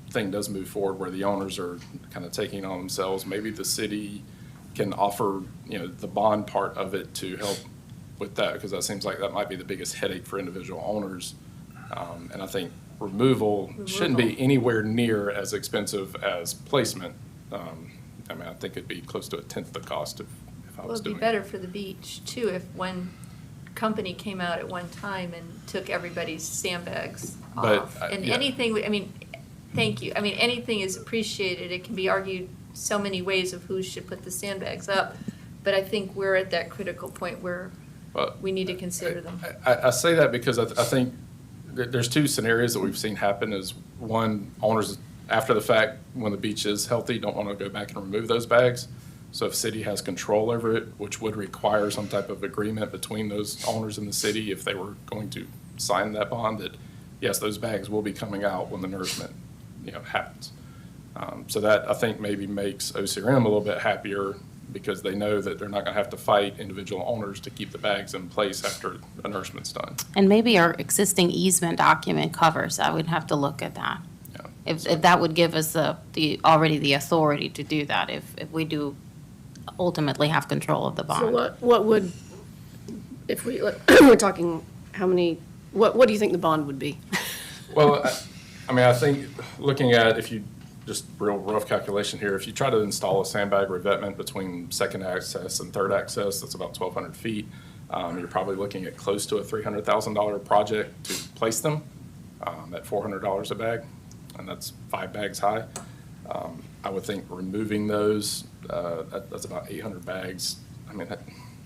[SPEAKER 8] thing does move forward where the owners are kind of taking on themselves, maybe the city can offer, the bond part of it to help with that, because that seems like that might be the biggest headache for individual owners. And I think removal shouldn't be anywhere near as expensive as placement. I think it'd be close to a tenth the cost if I
[SPEAKER 3] Well,
[SPEAKER 8] was
[SPEAKER 3] it'd be
[SPEAKER 8] doing it.
[SPEAKER 3] better for the beach too if one company came out at one time and took everybody's sandbags
[SPEAKER 8] But,
[SPEAKER 3] off. And
[SPEAKER 8] yeah.
[SPEAKER 3] anything, thank you. Anything is appreciated. It can be argued so many ways of who should put the sandbags up. But I think we're at that critical point where
[SPEAKER 8] But
[SPEAKER 3] we need to consider them.
[SPEAKER 8] I say that because I think that there's two scenarios that we've seen happen is one, owners after the fact, when the beach is healthy, don't want to go back and remove those bags. So if city has control over it, which would require some type of agreement between those owners and the city, if they were going to sign that bond, that yes, those bags will be coming out when the nourishment, happens. So that I think maybe makes OCRM a little bit happier because they know that they're not going to have to fight individual owners to keep the bags in place after a nourishment's done.
[SPEAKER 4] And maybe our existing easement document covers, I would have to look at that.
[SPEAKER 8] Yeah.
[SPEAKER 4] If that would give us already the authority to do that, if we do ultimately have control of the
[SPEAKER 6] So
[SPEAKER 4] bond.
[SPEAKER 6] what would, if we're talking, what do you think the bond would be?
[SPEAKER 8] Well, I think looking at, if you, just real rough calculation here, if you try to install a sandbag revetment between second access and third access, that's about 1,200 feet. You're probably looking at close to a $300,000 project to place them at $400 a bag, and that's 5 bags high. I would think removing those, that's about 800 bags. That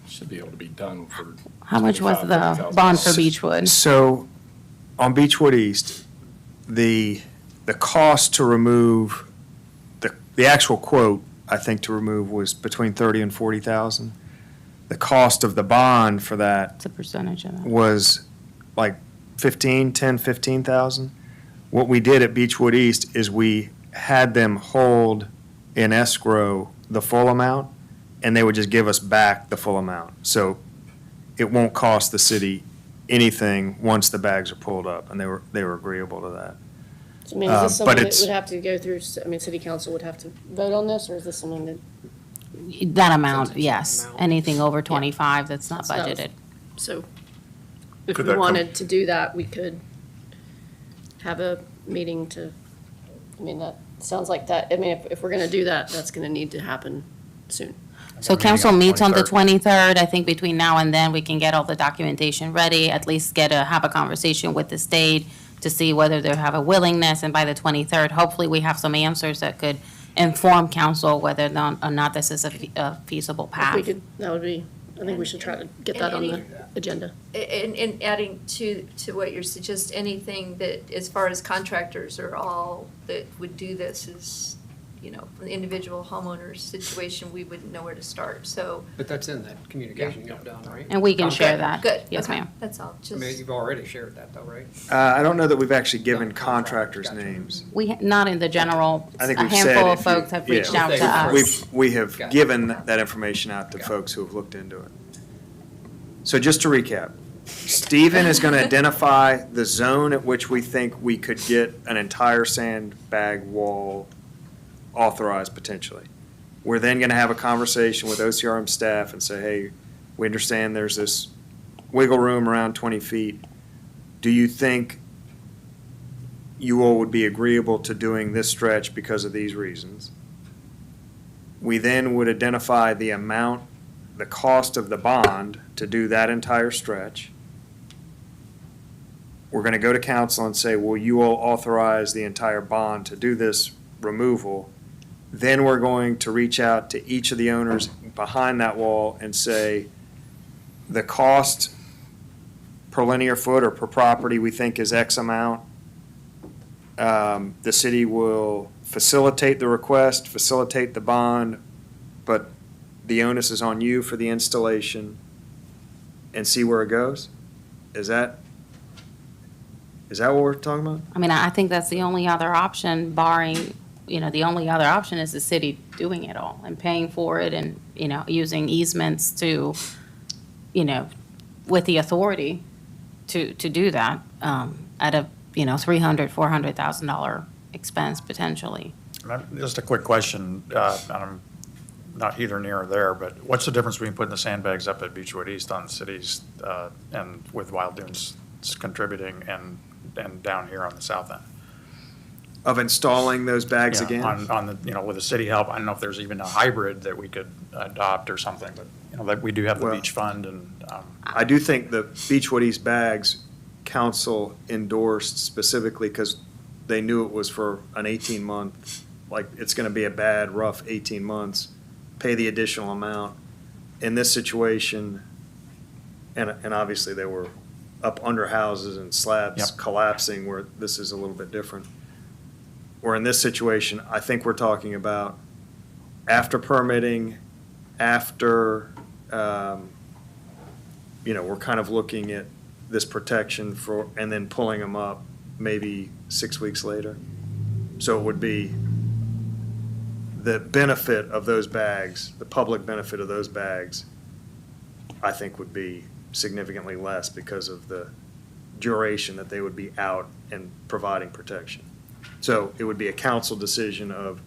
[SPEAKER 8] should be able to be done for.
[SPEAKER 4] How much was the
[SPEAKER 8] $25,000.
[SPEAKER 4] bond for Beechwood?
[SPEAKER 1] So on Beechwood East, the cost to remove, the actual quote, I think, to remove was between 30 and 40,000. The cost of the bond for that
[SPEAKER 4] What's a percentage of that?
[SPEAKER 1] was like 15,000. What we did at Beechwood East is we had them hold in escrow the full amount, and they would just give us back the full amount. So it won't cost the city anything once the bags are pulled up, and they were agreeable to that.
[SPEAKER 6] So, is this
[SPEAKER 1] but
[SPEAKER 6] something that
[SPEAKER 1] it's-
[SPEAKER 6] would have to go through, city council would have to vote on this, or is this something that,
[SPEAKER 4] That amount, yes. Anything over 25 that's not
[SPEAKER 6] So that was-
[SPEAKER 4] budgeted.
[SPEAKER 6] so if
[SPEAKER 7] Could
[SPEAKER 6] we
[SPEAKER 7] that come-
[SPEAKER 6] wanted to do that, we could have a meeting to, that sounds like that, if we're gonna do that, that's gonna need to happen soon.
[SPEAKER 4] So council meets on the 23rd. I think between now and then, we can get all the documentation ready, at least have a conversation with the state to see whether they have a willingness, and by the 23rd, hopefully we have some answers that could inform council whether or not this is a feasible
[SPEAKER 6] If
[SPEAKER 4] path.
[SPEAKER 6] we could, that would be, I think we should try to get that on the agenda.
[SPEAKER 3] And adding to what you're just anything that, as far as contractors are all that would do this is, the individual homeowner's situation, we wouldn't know where to start, so.
[SPEAKER 2] But that's in that communication you've done, right?
[SPEAKER 4] And we can share that.
[SPEAKER 3] Good.
[SPEAKER 4] Yes,
[SPEAKER 3] okay,
[SPEAKER 4] ma'am.
[SPEAKER 3] That's all,
[SPEAKER 2] I mean,
[SPEAKER 3] just,
[SPEAKER 2] you've already shared that though, right?
[SPEAKER 1] I don't know that we've actually given
[SPEAKER 2] Not
[SPEAKER 1] contractors'
[SPEAKER 2] contractors, gotcha.
[SPEAKER 1] names.
[SPEAKER 4] Not in the general,
[SPEAKER 1] I think
[SPEAKER 4] a
[SPEAKER 1] we've said
[SPEAKER 4] handful of
[SPEAKER 1] if you-
[SPEAKER 4] folks have reached
[SPEAKER 1] yeah.
[SPEAKER 4] out to us.
[SPEAKER 1] We have
[SPEAKER 2] Gotcha.
[SPEAKER 1] given that information out to folks who have looked into it. So just to recap, Stephen is going to identify the zone at which we think we could get an entire sandbag wall authorized potentially. We're then going to have a conversation with OCRM staff and say, hey, we understand there's this wiggle room around 20 feet. Do you think you all would be agreeable to doing this stretch because of these reasons? We then would identify the amount, the cost of the bond to do that entire stretch. We're going to go to council and say, will you all authorize the entire bond to do this removal? Then we're going to reach out to each of the owners behind that wall and say, the cost per linear foot or per property we think is X amount. The city will facilitate the request, facilitate the bond, but the onus is on you for the installation, and see where it goes? Is that what we're talking about?
[SPEAKER 4] I mean, I think that's the only other option barring, the only other option is the city doing it all and paying for it and, using easements to, with the authority to do that at a, $300,000, $400,000 expense potentially.
[SPEAKER 5] Just a quick question, and I'm not either near or there, but what's the difference between putting the sandbags up at Beechwood East on cities and with Wild Dunes contributing and down here on the south end?
[SPEAKER 1] Of installing those bags
[SPEAKER 5] Yeah,
[SPEAKER 1] again?
[SPEAKER 5] On the, with the city help, I don't know if there's even a hybrid that we could adopt or something, but, that we do have the
[SPEAKER 1] Well-
[SPEAKER 5] beach fund and,
[SPEAKER 1] I do think the Beechwood East bags, council endorsed specifically because they knew it was for an 18-month, like, it's going to be a bad, rough 18 months, pay the additional amount. In this situation, and obviously they were up under houses and slabs
[SPEAKER 5] Yep.
[SPEAKER 1] collapsing, where this is a little bit different. Where in this situation, I think we're talking about after permitting, after, we're kind of looking at this protection for, and then pulling them up maybe 6 weeks later. So it would be the benefit of those bags, the public benefit of those bags, I think would be significantly less because of the duration that they would be out and providing protection. So it would be a council decision of,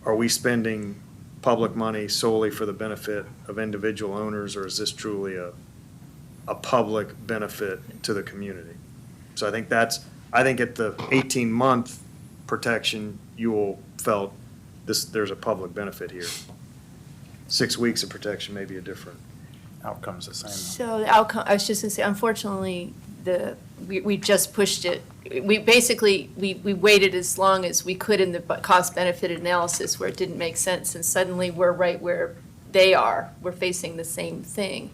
[SPEAKER 1] are we spending public money solely for the benefit of individual owners, or is this truly a public benefit to the community? So I think at the 18-month protection, you all felt there's a public benefit here. 6 weeks of protection may be a different.
[SPEAKER 5] outcome's the same.
[SPEAKER 3] So the outcome, I was just gonna say, unfortunately, we just pushed it. We basically, we waited as long as we could in the cost-benefit analysis where it didn't make sense, and suddenly we're right where they are. We're facing the same thing.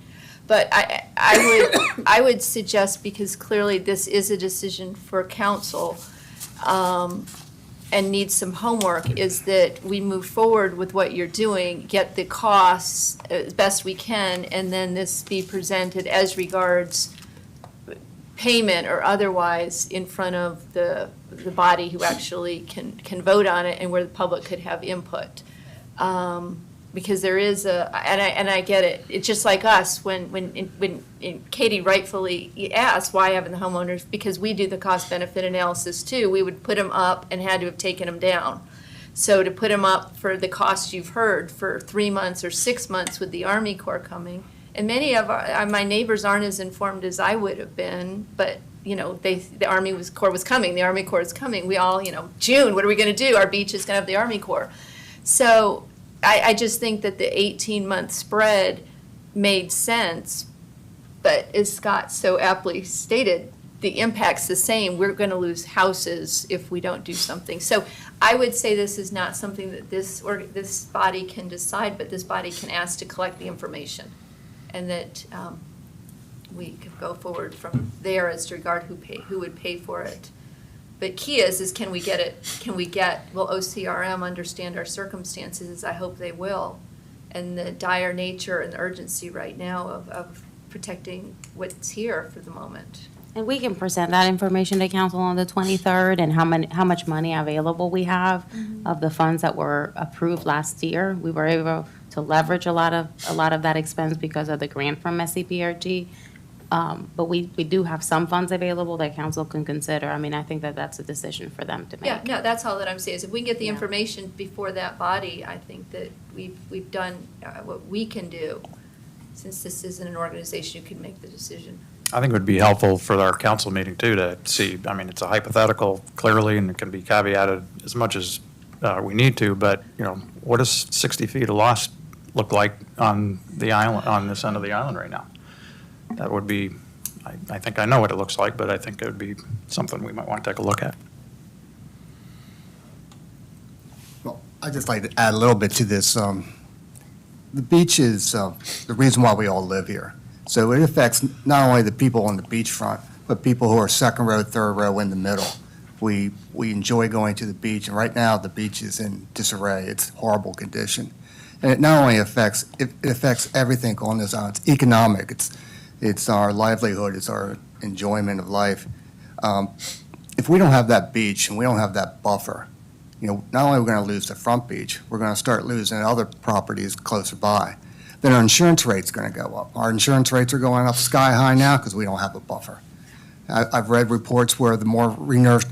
[SPEAKER 3] But I would suggest, because clearly this is a decision for council, and needs some homework, is that we move forward with what you're doing, get the costs as best we can, and then this be presented as regards payment or otherwise in front of the body who actually can vote on it and where the public could have input. Because there is and I get it, it's just like us, when Katie rightfully asked, why haven't the homeowners, because we do the cost benefit analysis too, we would put them up and had to have taken them down. So to put them up for the cost you've heard for 3 months or 6 months with the Army Corps coming, and many of my neighbors aren't as informed as I would have been, but the Army Corps was coming, the Army Corps is coming, we all, June, what are we gonna do? Our beach is gonna have the Army Corps. So I just think that the 18-month spread made sense, but as Scott so aptly stated, the impact's the same. We're going to lose houses if we don't do something. So I would say this is not something that this body can decide, but this body can ask to collect the information, and that we could go forward from there as to regard who would pay for it. But key is will OCRM understand our circumstances? I hope they will, and the dire nature and the urgency right now of protecting what's here for the moment.
[SPEAKER 4] And we can present that information to council on the 23rd, and how much money available we have of the funds that were approved last year. We were able leverage a lot of that expense because of the grant from SCPRG. But we do have some funds available that council can consider. I mean, I think that that's a decision for them to make.
[SPEAKER 3] Yeah, no, that's all that I'm saying, is if we can get the
[SPEAKER 4] Yeah.
[SPEAKER 3] information before that body, I think that we've done what we can do, since this isn't an organization who can make the decision.
[SPEAKER 5] I think it would be helpful for our council meeting too to see, I mean, it's a hypothetical clearly and it can be caveated as much as we need to, but, you know, what does 60 feet of loss look like on the island, on this end of the island right now? That would be, I think I know what it looks like, but I think it would be something we might want to take a look at.
[SPEAKER 9] Well, I'd just like to add a little bit to this. The beach is the reason why we all live here. So it affects not only the people on the beachfront, but people who are second row, third row, in the middle. We enjoy going to the beach, and right now, the beach is in disarray. It's horrible condition. And it not only affects, it affects everything on this island. It's economic. It's our livelihood. It's our enjoyment of life. If we don't have that beach and we don't have that buffer, you know, not only are we going to lose the front beach, we're going to start losing other properties closer by. Then our insurance rate's going to go up. Our insurance rates are going up sky high now because we don't have a buffer. I've read reports where the more renourished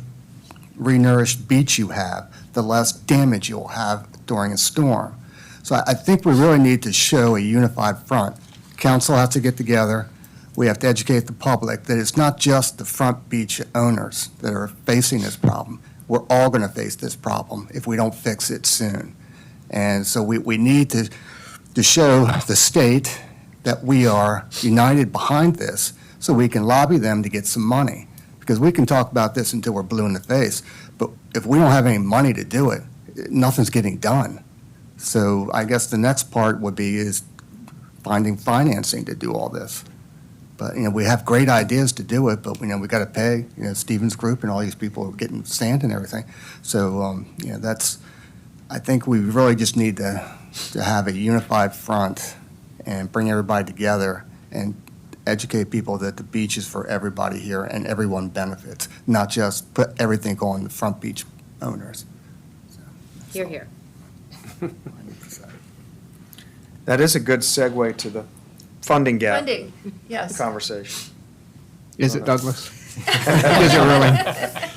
[SPEAKER 9] beach you have, the less damage you'll have during a storm. So I think we really need to show a unified front. Council has to get together. We have to educate the public that it's not just the front beach owners that are facing this problem. We're all going to face this problem if we don't fix it soon. And so we need to show the state that we are united behind this so we can lobby them to get some money. Because we can talk about this until we're blue in the face, but if we don't have any money to do it, nothing's getting done. So I guess the next part would be is finding financing to do all this. But, you know, we have great ideas to do it, but, you know, we got to pay, you know, Stevens Group and all these people are getting sand and everything. So, you know, I think we really just need to have a unified front and bring everybody together and educate people that the beach is for everybody here and everyone benefits, not just put everything on the front beach owners.
[SPEAKER 4] Hear, hear.
[SPEAKER 1] That is a good segue to the funding gap
[SPEAKER 3] Funding, yes.
[SPEAKER 1] conversation.
[SPEAKER 2] Is it, Douglas? Is it really?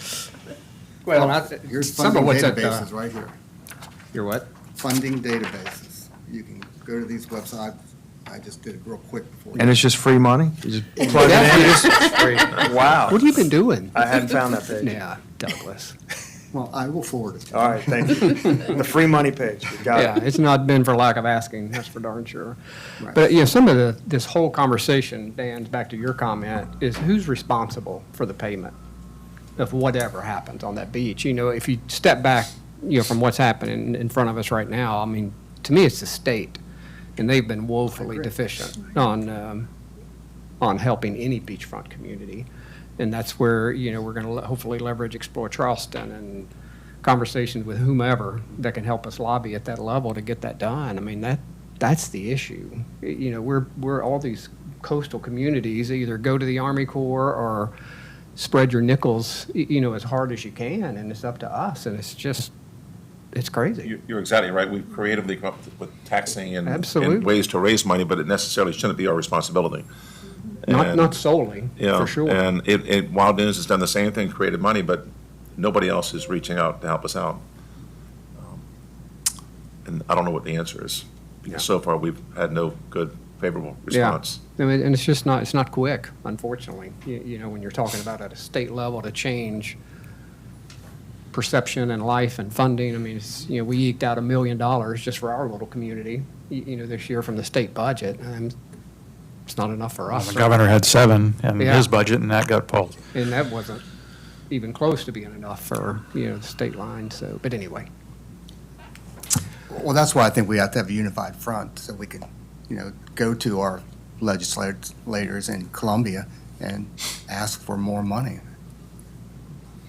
[SPEAKER 2] Well,
[SPEAKER 9] Here's
[SPEAKER 2] some of
[SPEAKER 9] funding
[SPEAKER 2] what's at,
[SPEAKER 9] databases right here.
[SPEAKER 2] your what?
[SPEAKER 9] Funding databases. You can go to these websites. I just did it real quick before.
[SPEAKER 1] And it's just free money? You just plug it in? Wow.
[SPEAKER 2] What have you been doing?
[SPEAKER 1] I hadn't found that page.
[SPEAKER 2] Yeah, Douglas.
[SPEAKER 9] Well, I will forward it.
[SPEAKER 1] All right, thank you. The free money page, we got
[SPEAKER 2] Yeah,
[SPEAKER 1] it.
[SPEAKER 2] it's not been for lack of asking, that's for darn sure.
[SPEAKER 9] Right.
[SPEAKER 2] But, you know, some of this whole conversation, Dan, back to your comment, is who's responsible for the payment of whatever happens on that beach? You know, if you step back, you know, from what's happening in front of us right now, I mean, to me, it's the state, and they've been woefully deficient on helping any beachfront community. And that's where, you know, we're going to hopefully leverage Explore Charleston and conversations with whomever that can help us lobby at that level to get that done. I mean, that's the issue. You know, we're all these coastal communities, either go to the Army Corps or spread your nickels, you know, as hard as you can, and it's up to us, and it's just, it's crazy.
[SPEAKER 7] You're exactly right. We've creatively come up with taxing and
[SPEAKER 2] Absolutely.
[SPEAKER 7] ways to raise money, but it necessarily shouldn't be our responsibility. And,
[SPEAKER 2] Not solely,
[SPEAKER 7] you know,
[SPEAKER 2] for sure.
[SPEAKER 7] And Wild News has done the same thing, created money, but nobody else is reaching out to help us out. And I don't know what the answer is, because so far we've had no good, favorable response.
[SPEAKER 2] I mean, and it's just not, it's not quick, unfortunately. You know, when you're talking about at a state level to change perception and life and funding, I mean, it's, you know, we eked out $1 million just for our little community, you know, this year from the state budget, and it's not enough for us.
[SPEAKER 5] The governor had 7 in
[SPEAKER 2] Yeah.
[SPEAKER 5] his budget and that got pulled.
[SPEAKER 2] And that wasn't even close to being enough for, you know, the state line, so, but anyway.
[SPEAKER 9] Well, that's why I think we have to have a unified front so we can, you know, go to our legislators in Columbia and ask for more money.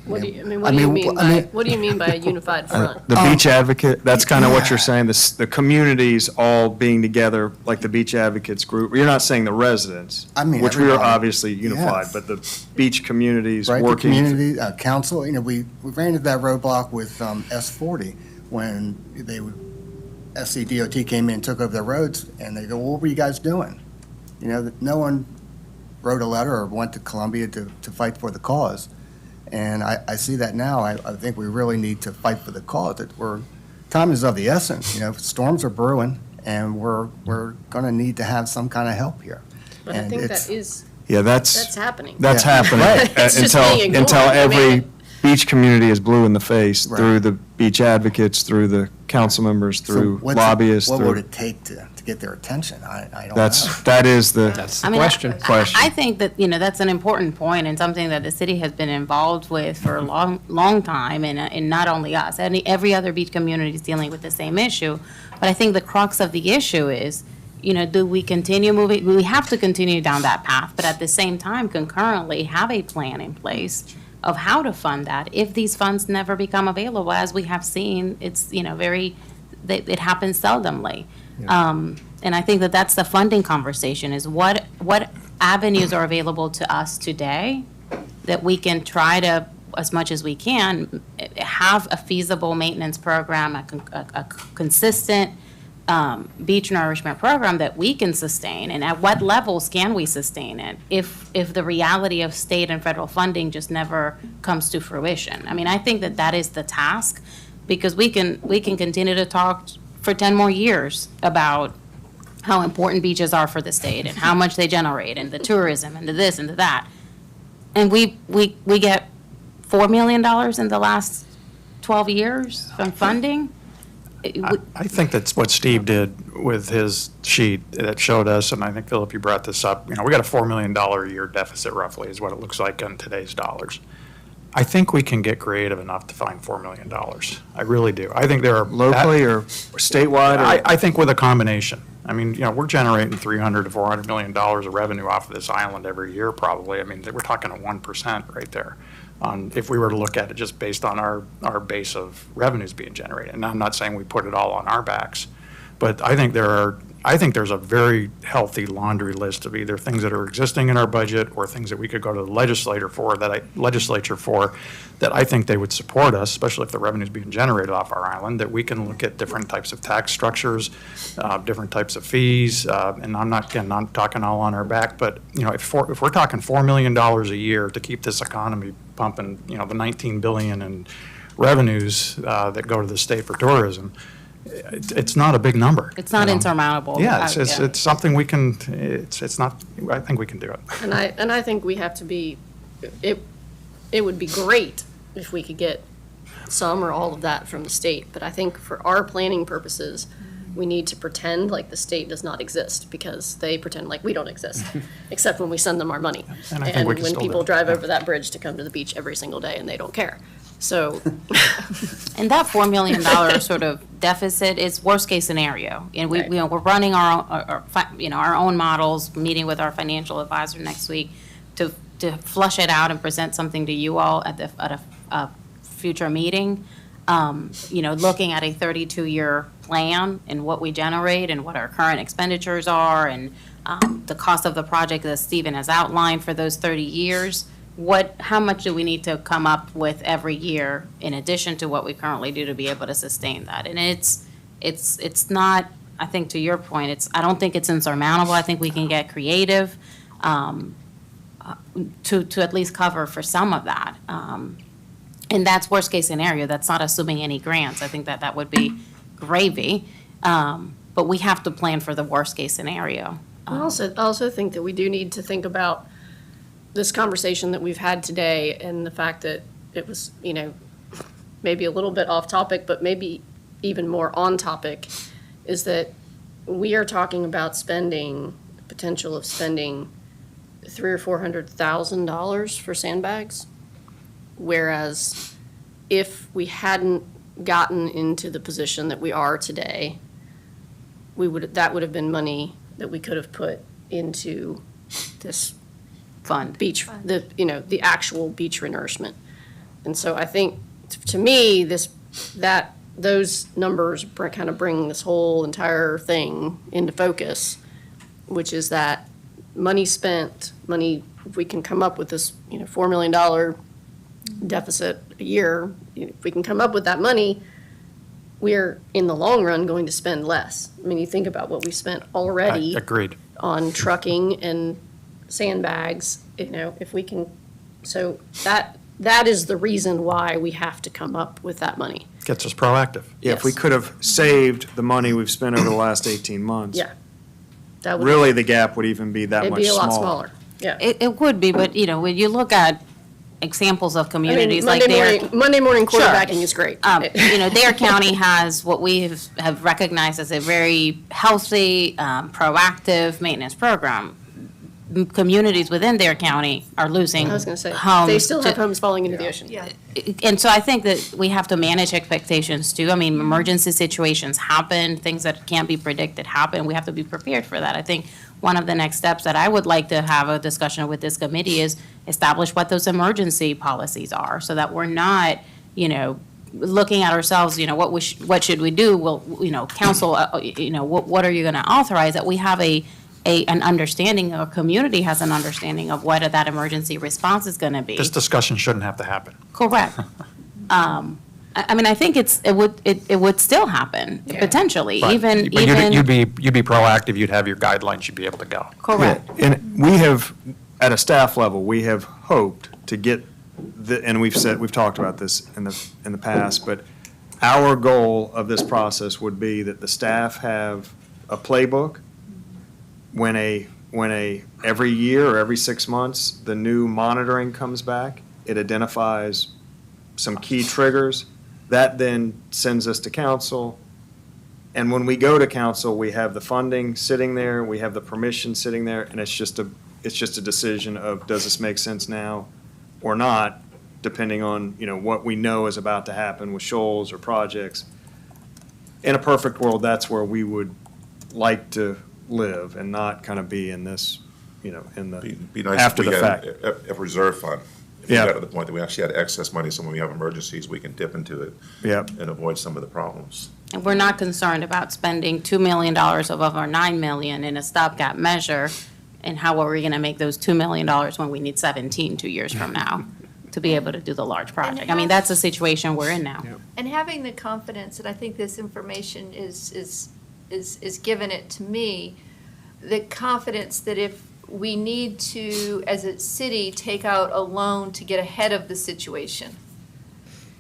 [SPEAKER 6] What do you,
[SPEAKER 9] I
[SPEAKER 6] what do you
[SPEAKER 9] mean,
[SPEAKER 6] mean
[SPEAKER 9] I mean-
[SPEAKER 6] by, what do you mean by a unified front?
[SPEAKER 1] The beach advocate, that's kind of what you're saying, the communities all being together, like the beach advocates group. You're not saying the residents,
[SPEAKER 9] I mean,
[SPEAKER 1] which we are
[SPEAKER 9] everybody.
[SPEAKER 1] obviously unified,
[SPEAKER 9] Yes.
[SPEAKER 1] but the beach communities
[SPEAKER 9] Right, the
[SPEAKER 1] working.
[SPEAKER 9] community, council, you know, we ran into that roadblock with S40 when they would SCDOT came in and took over the roads, and they go, "What were you guys doing?" You know, no one wrote a letter or went to Columbia to fight for the cause. And I see that now. I think we really need to fight for the cause. Time is of the essence. You know, storms are brewing, and we're going to need to have some kind of help here.
[SPEAKER 6] But I
[SPEAKER 9] And
[SPEAKER 6] think
[SPEAKER 9] it's-
[SPEAKER 6] that is,
[SPEAKER 1] Yeah,
[SPEAKER 6] that's happening.
[SPEAKER 1] That's
[SPEAKER 9] Yeah.
[SPEAKER 1] happening
[SPEAKER 6] It's just
[SPEAKER 1] until,
[SPEAKER 6] being ignored.
[SPEAKER 1] until
[SPEAKER 6] I mean,
[SPEAKER 1] every beach community is blue in the face
[SPEAKER 9] Right.
[SPEAKER 1] through the beach advocates, through the council members,
[SPEAKER 9] So
[SPEAKER 1] through
[SPEAKER 9] what's
[SPEAKER 1] lobbyists.
[SPEAKER 9] What would
[SPEAKER 1] through-
[SPEAKER 9] it take to get their attention? I don't know.
[SPEAKER 1] That is the
[SPEAKER 2] That's
[SPEAKER 4] I
[SPEAKER 2] the
[SPEAKER 4] mean,
[SPEAKER 2] question.
[SPEAKER 4] I think that, that's an important point and something that the city has been involved with for a long time, and not only us, every other beach community is dealing with the same issue. But I think the crux of the issue is, do we continue moving? We have to continue down that path, but at the same time, concurrently, have a plan in place of how to fund that if these funds never become available. As we have seen, it's, it happens seldomly. And I think that that's the funding conversation, is what avenues are available to us today that we can try to, as much as we can, have a feasible maintenance program, a consistent beach nourishment program that we can sustain, and at what levels can we sustain it if the reality of state and federal funding just never comes to fruition. I mean, I think that is the task, because we can continue to talk for 10 more years about how important beaches are for the state and how much they generate and the tourism and the this and the that. And we get $4 million in the last 12 years from funding.
[SPEAKER 5] I think that's what Steve did with his sheet that showed us, and I think, Philip, you brought this up, we got a $4 million a year deficit roughly is what it looks like in today's dollars. I think we can get creative enough to find $4 million. I really do. I think there are.
[SPEAKER 1] locally or statewide or?
[SPEAKER 5] I think with a combination. I mean, we're generating $300 to $400 million of revenue off of this island every year, probably. I mean, we're talking a 1% right there. If we were to look at it just based on our base of revenues being generated. And I'm not saying we put it all on our backs, but I think there's a very healthy laundry list of either things that are existing in our budget or things that we could go to the legislature for, that I think they would support us, especially if the revenue's being generated off our island, that we can look at different types of tax structures, different types of fees, and I'm not talking all on our back, but, if we're talking $4 million a year to keep this economy pumping, the $19 billion in revenues that go to the state for tourism, it's not a big number.
[SPEAKER 4] It's not insurmountable.
[SPEAKER 5] Yeah, it's something we can, it's not, I think we can do it.
[SPEAKER 6] And I think we have to be, it would be great if we could get some or all of that from the state, but I think for our planning purposes, we need to pretend like the state does not exist, because they pretend like we don't exist, except when we send them our money.
[SPEAKER 5] And I think we can
[SPEAKER 6] when
[SPEAKER 5] still do
[SPEAKER 6] people
[SPEAKER 5] it.
[SPEAKER 6] drive over that bridge to come to the beach every single day and they don't care. So,
[SPEAKER 4] And that $4 million sort of deficit is worst-case scenario. And
[SPEAKER 6] Right.
[SPEAKER 4] we're running our own models, meeting with our financial advisor next week to flush it out and present something to you all at a future meeting. Looking at a 32-year plan and what we generate and what our current expenditures are, and the cost of the project that Stephen has outlined for those 30 years. How much do we need to come up with every year in addition to what we currently do to be able to sustain that? And it's not, I think to your point, I don't think it's insurmountable. I think we can get creative to at least cover for some of that. And that's worst case scenario. That's not assuming any grants. I think that would be gravy. But we have to plan for the worst case scenario.
[SPEAKER 6] I also think that we do need to think about this conversation that we've had today and the fact that it was, maybe a little bit off topic, but maybe even more on topic, is that we are talking about potential of spending $300,000 or $400,000 for sandbags. Whereas if we hadn't gotten into the position that we are today, that would have been money that we could have put into this
[SPEAKER 4] Fund.
[SPEAKER 6] beach, the actual beach renourishment. And so I think, to me, those numbers kind of bring this whole entire thing into focus, which is that money spent, if we can come up with this, $4 million deficit a year, if we can come up with that money, we're, in the long run, going to spend less. I mean, you think about what we spent already
[SPEAKER 5] Agreed.
[SPEAKER 6] on trucking and sandbags, if we can, so that is the reason why we have to come up with that money.
[SPEAKER 5] Gets us proactive.
[SPEAKER 1] Yeah, if we
[SPEAKER 6] Yes.
[SPEAKER 1] could have saved the money we've spent over the last 18 months.
[SPEAKER 6] Yeah. That would,
[SPEAKER 1] Really, the gap would even be that
[SPEAKER 6] it'd
[SPEAKER 1] much
[SPEAKER 6] be a lot
[SPEAKER 1] smaller.
[SPEAKER 6] smaller, yeah.
[SPEAKER 4] It would be, but, when you look at examples of
[SPEAKER 6] I mean,
[SPEAKER 4] communities like
[SPEAKER 6] Monday morning
[SPEAKER 4] Sure.
[SPEAKER 6] quarterbacking is great.
[SPEAKER 4] Dare County has what we have recognized as a very healthy, proactive maintenance program. Communities within Dare County are losing
[SPEAKER 6] I was gonna say,
[SPEAKER 4] homes.
[SPEAKER 6] they still have
[SPEAKER 4] to-
[SPEAKER 6] homes falling into the ocean.
[SPEAKER 3] Yeah.
[SPEAKER 4] And so I think that we have to manage expectations too. I mean, emergency situations happen, things that can't be predicted happen. We have to be prepared for that. I think one of the next steps that I would like to have a discussion with this committee is establish what those emergency policies are, so that we're not, looking at ourselves, what should we do? Well, council, what are you going to authorize? That we have an understanding, or community has an understanding of what that emergency response is going to be.
[SPEAKER 5] This discussion shouldn't have to happen.
[SPEAKER 4] Correct. I mean, I think it would still happen, potentially,
[SPEAKER 5] But-
[SPEAKER 4] even.
[SPEAKER 5] But you'd be proactive, you'd have your guidelines, you'd be able to go.
[SPEAKER 4] Correct.
[SPEAKER 1] Yeah, and we have, at a staff level, we have hoped to get and we've talked about this in the past, but our goal of this process would be that the staff have a playbook when every year or every 6 months, the new monitoring comes back, it identifies some key triggers. That then sends us to council. And when we go to council, we have the funding sitting there, we have the permission sitting there, and it's just a decision of, does this make sense now or not, depending on, what we know is about to happen with shoals or projects. In a perfect world, that's where we would like to live and not kind of be in this, in the,
[SPEAKER 7] Be nice if
[SPEAKER 1] after
[SPEAKER 7] we
[SPEAKER 1] the
[SPEAKER 7] had
[SPEAKER 1] fact.
[SPEAKER 7] a reserve fund. If we
[SPEAKER 1] Yeah.
[SPEAKER 7] got to the point that we actually had excess money, so when we have emergencies, we can dip into it
[SPEAKER 1] Yep.
[SPEAKER 7] and avoid some of the problems.
[SPEAKER 4] And we're not concerned about spending $2 million of our $9 million in a stopgap measure, and how are we going to make those $2 million when we need 17 2 years from now to be able to do the large project? I mean, that's the situation we're in now.
[SPEAKER 3] And having the confidence, and I think this information is given it to me, the confidence that if we need to, as a city, take out a loan to get ahead of the situation,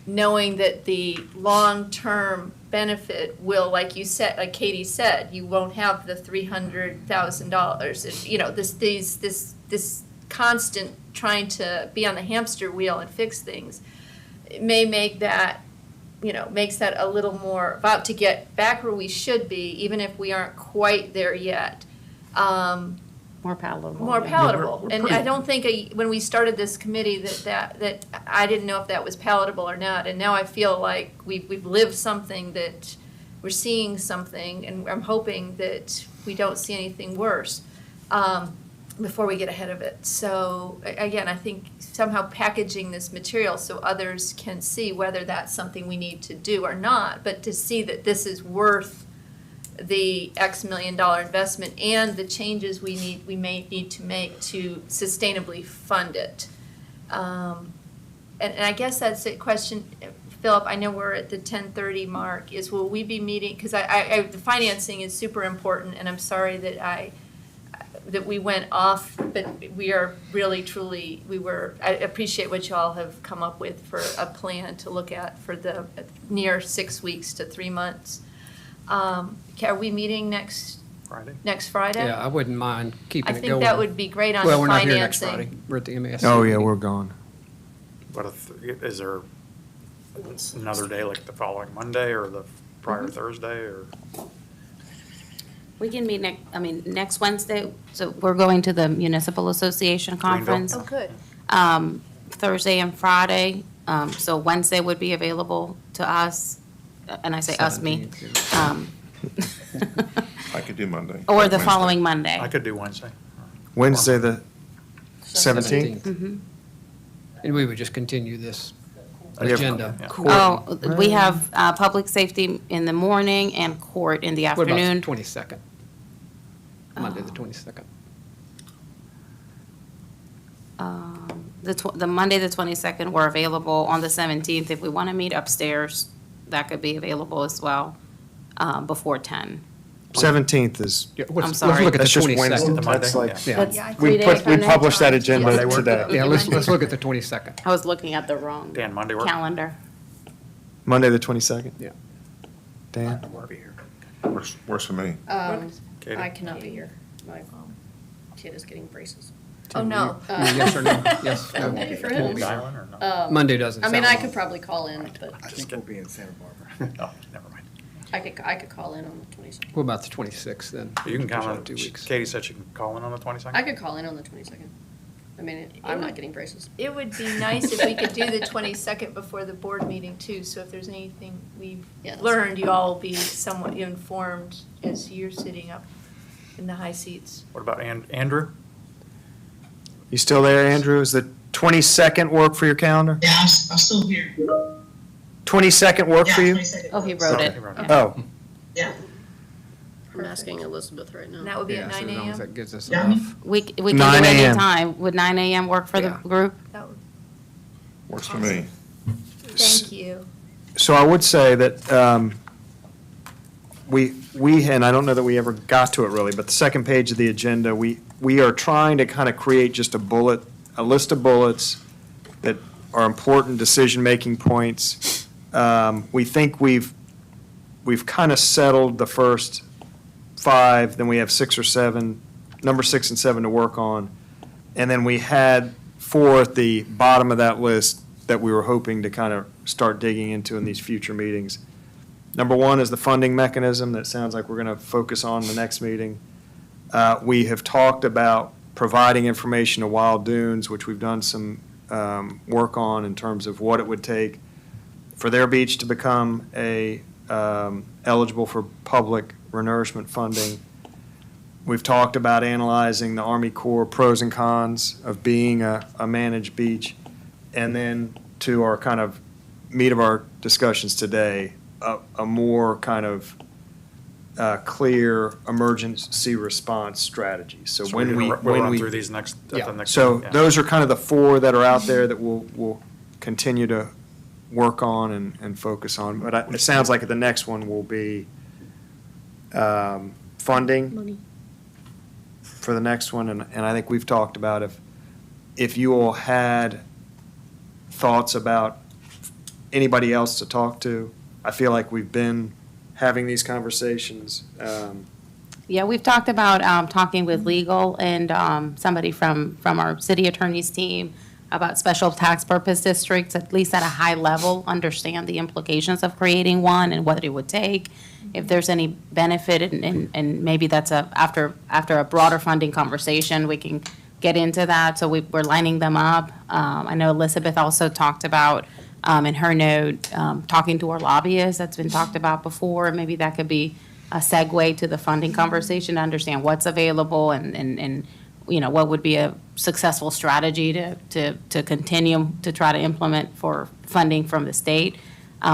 [SPEAKER 3] knowing that the long-term benefit will, like you said, like Katie said, you won't have the $300,000. This constant trying to be on the hamster wheel and fix things, it may make that, makes that a little more about to get back where we should be, even if we aren't quite there yet.
[SPEAKER 4] More palatable.
[SPEAKER 3] More
[SPEAKER 4] yeah.
[SPEAKER 3] palatable.
[SPEAKER 7] we're
[SPEAKER 3] And
[SPEAKER 7] pretty-
[SPEAKER 3] I don't think, when we started this committee, that I didn't know if that was palatable or not. And now I feel like we've lived something, that we're seeing something, and I'm hoping that we don't see anything worse before we get ahead of it. So, again, I think somehow packaging this material so others can see whether that's something we need to do or not, but to see that this is worth the X $1 million investment and the changes we may need to make to sustainably fund it. And I guess that's a question, Philip, I know we're at the 10:30 mark, is will we be meeting, because the financing is super important, and I'm sorry that we went off, but we are really, truly, I appreciate what you all have come up with for a plan to look at for the near 6 weeks to 3 months. Are we meeting next
[SPEAKER 5] Friday?
[SPEAKER 3] Friday?
[SPEAKER 2] Yeah, I wouldn't mind
[SPEAKER 3] I
[SPEAKER 2] keeping it
[SPEAKER 3] think
[SPEAKER 2] going.
[SPEAKER 3] that would be great on the
[SPEAKER 2] Well, we're not here next
[SPEAKER 3] financing.
[SPEAKER 2] Friday. We're at the MASC.
[SPEAKER 1] Oh, yeah,
[SPEAKER 2] meeting.
[SPEAKER 1] we're gone.
[SPEAKER 5] But is there another day, like the following Monday or the prior Thursday, or?
[SPEAKER 4] We can meet next Wednesday, so we're going to the Municipal Association Conference.
[SPEAKER 3] Oh, good.
[SPEAKER 4] Thursday and Friday, so Wednesday would be available to us, and I say us, me.
[SPEAKER 2] 17th,
[SPEAKER 7] I could do Monday.
[SPEAKER 4] Or the
[SPEAKER 7] Wednesday.
[SPEAKER 4] following Monday.
[SPEAKER 5] I could do Wednesday.
[SPEAKER 1] Wednesday, the 17th?
[SPEAKER 2] 17th. And we would just continue this
[SPEAKER 1] We have-
[SPEAKER 2] agenda.
[SPEAKER 5] yeah.
[SPEAKER 2] Court-
[SPEAKER 4] Oh, we have public safety in the morning and court in the
[SPEAKER 2] What about the
[SPEAKER 4] afternoon.
[SPEAKER 2] 22nd? Monday, the 22nd.
[SPEAKER 4] The Monday, the 22nd, we're available. On the 17th, if we want to meet upstairs, that could be available as well, before 10.
[SPEAKER 1] 17th is,
[SPEAKER 2] Yeah,
[SPEAKER 4] I'm
[SPEAKER 2] let's
[SPEAKER 4] sorry.
[SPEAKER 2] look at the
[SPEAKER 1] that's just
[SPEAKER 2] 22nd.
[SPEAKER 1] Wednesday.
[SPEAKER 5] The Monday?
[SPEAKER 1] That's like,
[SPEAKER 2] Yeah,
[SPEAKER 3] Yeah,
[SPEAKER 1] we
[SPEAKER 3] 3
[SPEAKER 1] put, we
[SPEAKER 3] days.
[SPEAKER 1] published that
[SPEAKER 5] Monday
[SPEAKER 1] agenda
[SPEAKER 5] work?
[SPEAKER 1] today.
[SPEAKER 2] yeah, let's look at the 22nd.
[SPEAKER 4] I was looking at the wrong
[SPEAKER 5] Dan, Monday work?
[SPEAKER 4] calendar.
[SPEAKER 1] Monday, the 22nd?
[SPEAKER 2] Yeah.
[SPEAKER 1] Dan?
[SPEAKER 7] Works for me.
[SPEAKER 5] Katie?
[SPEAKER 6] I cannot be here. My kid is getting braces.
[SPEAKER 3] Oh, no.
[SPEAKER 2] Yes or no? Yes. no.
[SPEAKER 6] Maybe for
[SPEAKER 2] Won't
[SPEAKER 6] him.
[SPEAKER 2] be here.
[SPEAKER 5] Dialing or no?
[SPEAKER 2] Monday doesn't
[SPEAKER 6] I mean,
[SPEAKER 2] sound
[SPEAKER 6] I could probably call in, but
[SPEAKER 9] I think we'll be in Santa Barbara.
[SPEAKER 5] Oh, never mind.
[SPEAKER 6] I could call in on the 22nd.
[SPEAKER 2] What about the 26th then?
[SPEAKER 5] You can call
[SPEAKER 2] Push
[SPEAKER 5] in,
[SPEAKER 2] out 2 weeks.
[SPEAKER 5] Katie said she can call in on the 22nd?
[SPEAKER 6] I could call in on the 22nd. I mean, I'm not getting braces.
[SPEAKER 3] It would be nice if we could do the 22nd before the board meeting too, so if there's anything we've
[SPEAKER 6] Yeah, that's
[SPEAKER 3] learned, you all will be somewhat informed as you're sitting up in the high seats.
[SPEAKER 5] What about Andrew?
[SPEAKER 1] You still there, Andrew? Is the 22nd work for your calendar?
[SPEAKER 10] Yeah, I'm still here.
[SPEAKER 1] 22nd work for you?
[SPEAKER 10] 22nd.
[SPEAKER 4] Oh, he wrote it.
[SPEAKER 5] He wrote it.
[SPEAKER 4] Yeah.
[SPEAKER 1] Oh,
[SPEAKER 10] Yeah.
[SPEAKER 6] I'm asking Elizabeth right now.
[SPEAKER 3] And that would be
[SPEAKER 2] Yeah,
[SPEAKER 3] at
[SPEAKER 2] so
[SPEAKER 3] 9
[SPEAKER 2] as long as
[SPEAKER 3] a.m.?
[SPEAKER 2] that gives us
[SPEAKER 10] Yeah.
[SPEAKER 2] enough.
[SPEAKER 4] We can do
[SPEAKER 1] 9
[SPEAKER 4] any
[SPEAKER 1] a.m.
[SPEAKER 4] time. Would 9 a.m. work for the
[SPEAKER 2] Yeah.
[SPEAKER 4] group?
[SPEAKER 3] That would,
[SPEAKER 7] Works for me.
[SPEAKER 3] thank you.
[SPEAKER 1] so I would say that we, and I don't know that we ever got to it really, but the second page of the agenda, we are trying to kind of create just a list of bullets that are important decision-making points. We think we've kind of settled the first 5, then we have 6 or 7, number 6 and 7 to work on. And then we had 4 at the bottom of that list that we were hoping to kind of start digging into in these future meetings. Number 1 is the funding mechanism that sounds like we're going to focus on the next meeting. We have talked about providing information to Wild Dunes, which we've done some work on in terms of what it would take for their beach to become eligible for public renourishment funding. We've talked about analyzing the Army Corps pros and cons of being a managed beach. And then to our kind of meat of our discussions today, a more kind of clear emergency response strategy. So
[SPEAKER 5] So
[SPEAKER 1] when we,
[SPEAKER 5] we'll
[SPEAKER 1] when
[SPEAKER 5] run
[SPEAKER 1] we.
[SPEAKER 5] through these next, at
[SPEAKER 2] Yeah.
[SPEAKER 5] the next.
[SPEAKER 1] So
[SPEAKER 5] yeah.
[SPEAKER 1] those are kind of the 4 that are out there that we'll continue to work on and focus on. But it sounds like the next one will be funding
[SPEAKER 6] Money.
[SPEAKER 1] for the next one. And I think we've talked about if you all had thoughts about anybody else to talk to. I feel like we've been having these conversations.
[SPEAKER 4] Yeah, we've talked about talking with legal and somebody from our city attorney's team about special tax purpose districts, at least at a high level, understand the implications of creating one and what it would take, if there's any benefit, and maybe that's after a broader funding conversation, we can get into that. So we're lining them up. I know Elizabeth also talked about, in her note, talking to our lobbyists, that's been talked about before. Maybe that could be a segue to the funding conversation to understand what's available and you know, what would be a successful strategy to continue to try to implement for funding from the state.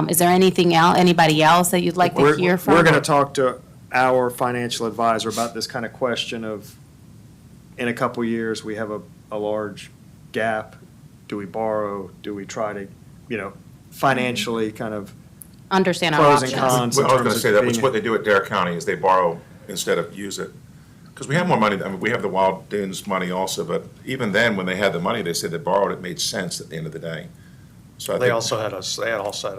[SPEAKER 4] Is there anything else, anybody else that you'd like to hear from?
[SPEAKER 1] We're going to talk to our financial advisor about this kind of question of, in a couple years, we have a large gap. Do we borrow? Do we try to, financially kind of
[SPEAKER 4] Understand our
[SPEAKER 1] pros and
[SPEAKER 4] options.
[SPEAKER 1] cons?
[SPEAKER 7] Well,
[SPEAKER 1] in
[SPEAKER 7] I was going
[SPEAKER 1] terms
[SPEAKER 7] to
[SPEAKER 1] of
[SPEAKER 7] say that, which
[SPEAKER 1] being-
[SPEAKER 7] what they do at Dare County is they borrow instead of use it. Because we have more money, I mean, we have the Wild Dunes money also, but even then, when they had the money, they said they borrowed, it made sense at the end of the day. So I
[SPEAKER 5] They
[SPEAKER 7] think,
[SPEAKER 5] also had a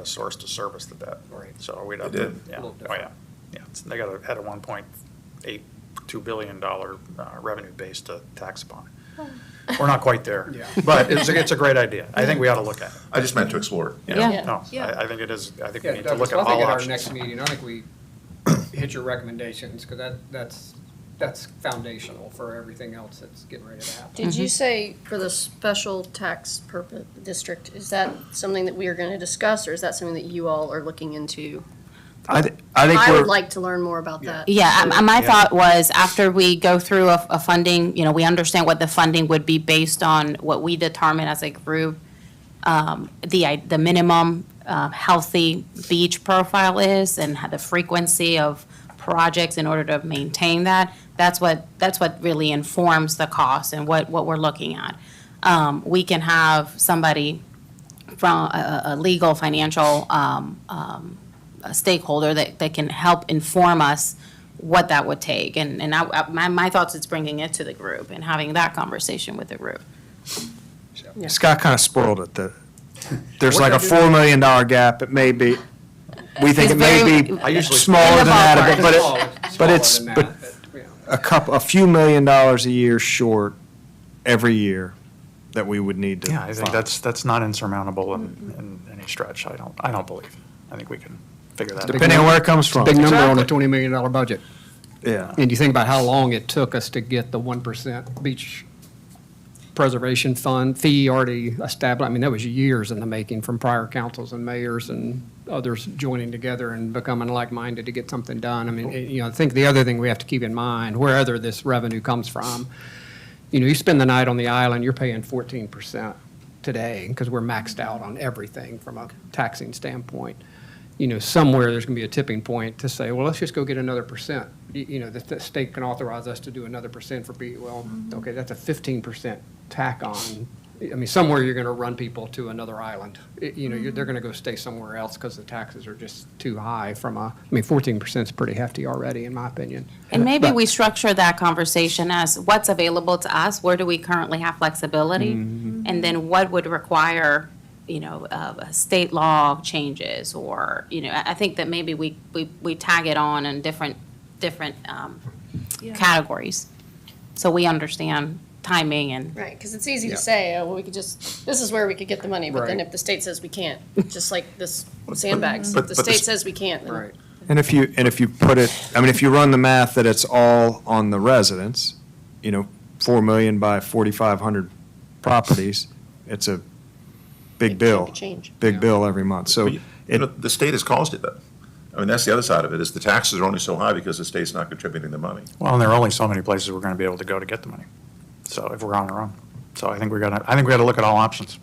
[SPEAKER 5] source to service the debt, right? So we'd have
[SPEAKER 7] They
[SPEAKER 5] to,
[SPEAKER 7] did?
[SPEAKER 5] yeah,
[SPEAKER 2] A little
[SPEAKER 5] oh, yeah. Yeah, they had a $1.82 billion revenue base to tax upon. We're not quite there,
[SPEAKER 2] Yeah.
[SPEAKER 5] but it's a great idea. I think we ought to look at it.
[SPEAKER 7] I just meant to explore it.
[SPEAKER 5] you know?
[SPEAKER 4] Yeah.
[SPEAKER 5] No,
[SPEAKER 3] Yeah.
[SPEAKER 5] I think it is, I think we
[SPEAKER 2] Yeah,
[SPEAKER 5] need to
[SPEAKER 2] Douglas,
[SPEAKER 5] look at
[SPEAKER 2] I think
[SPEAKER 5] all
[SPEAKER 2] at our
[SPEAKER 5] options.
[SPEAKER 2] next meeting, I think we hit your recommendations, because that's foundational for everything else that's getting ready to happen.
[SPEAKER 6] Did you say for the special tax purpose district, is that something that we are going to discuss, or is that something that you all are looking into?
[SPEAKER 1] I think
[SPEAKER 6] I
[SPEAKER 1] we're.
[SPEAKER 6] would like to learn more about that.
[SPEAKER 4] Yeah, my thought was after we go through a funding, we understand what the funding would be based on what we determine as a group, the minimum healthy beach profile is and the frequency of projects in order to maintain that. That's what really informs the cost and what we're looking at. We can have somebody from a legal financial a stakeholder that can help inform us what that would take. And my thoughts is bringing it to the group and having that conversation with the group.
[SPEAKER 1] Scott kind of spoiled it, that there's like a $4 million gap, it may be, we think
[SPEAKER 4] It's
[SPEAKER 1] it may
[SPEAKER 4] very-
[SPEAKER 1] be
[SPEAKER 4] I
[SPEAKER 5] usually-
[SPEAKER 1] smaller
[SPEAKER 4] In the
[SPEAKER 1] than that,
[SPEAKER 4] ballpark.
[SPEAKER 1] but a few $1 million a year short every year that we would need to.
[SPEAKER 5] Yeah, I think
[SPEAKER 1] fund.
[SPEAKER 5] that's not insurmountable in any stretch, I don't believe. I think we can figure that out.
[SPEAKER 1] Depending on where it comes from.
[SPEAKER 2] Big number on a
[SPEAKER 1] Exactly.
[SPEAKER 2] $20 million budget.
[SPEAKER 1] Yeah.
[SPEAKER 2] And you think about how long it took us to get the 1% beach preservation fund fee already established. I mean, that was years in the making from prior councils and mayors and others joining together and becoming like-minded to get something done. I mean, I think the other thing we have to keep in mind, wherever this revenue comes from, you spend the night on the island, you're paying 14% today because we're maxed out on everything from a taxing standpoint. Somewhere there's going to be a tipping point to say, well, let's just go get another percent. The state can authorize us to do another percent for beach. Well, okay, that's a 15% tack on. I mean, somewhere you're going to run people to another island. They're going to go stay somewhere else because the taxes are just too high 14% is pretty hefty already, in my opinion.
[SPEAKER 4] And maybe
[SPEAKER 2] But-
[SPEAKER 4] we structure that conversation as what's available to us, where do we currently have flexibility? And then what would require, state law changes, or, I think that maybe we tag it on in different categories. So we understand timing and,
[SPEAKER 6] Right, because it's easy
[SPEAKER 2] Yeah.
[SPEAKER 6] to say, oh, well, we could just, this is where we could get the money, but then
[SPEAKER 2] Right.
[SPEAKER 6] if the state says we can't, just like this sandbags,
[SPEAKER 7] but-
[SPEAKER 6] if the
[SPEAKER 7] but
[SPEAKER 6] state
[SPEAKER 7] this-
[SPEAKER 6] says we can't, then
[SPEAKER 2] Right.
[SPEAKER 1] And if you put it, if you run the math that it's all on the residents, 4 million by 4,500 properties, it's a big
[SPEAKER 6] Big chunk
[SPEAKER 1] bill.
[SPEAKER 6] of change.
[SPEAKER 1] Big bill every month. So
[SPEAKER 7] But the state has caused it, though. I mean, that's the other side of it, is the taxes are only so high because the state's not contributing the money.
[SPEAKER 5] Well, and there are only so many places we're going to be able to go to get the money. So if we're on our own. So I think we got to look at all options.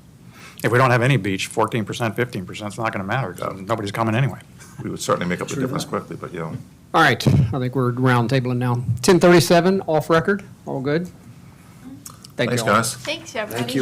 [SPEAKER 5] If we don't have any beach, 14%, 15%, it's not going to matter. Nobody's coming anyway.
[SPEAKER 7] We would certainly make up the difference quickly, but,
[SPEAKER 2] All right, I think we're round tabling now. 10:37, off record, all good? Thank you
[SPEAKER 7] thanks,
[SPEAKER 2] all.
[SPEAKER 7] guys.
[SPEAKER 3] Thanks, everybody.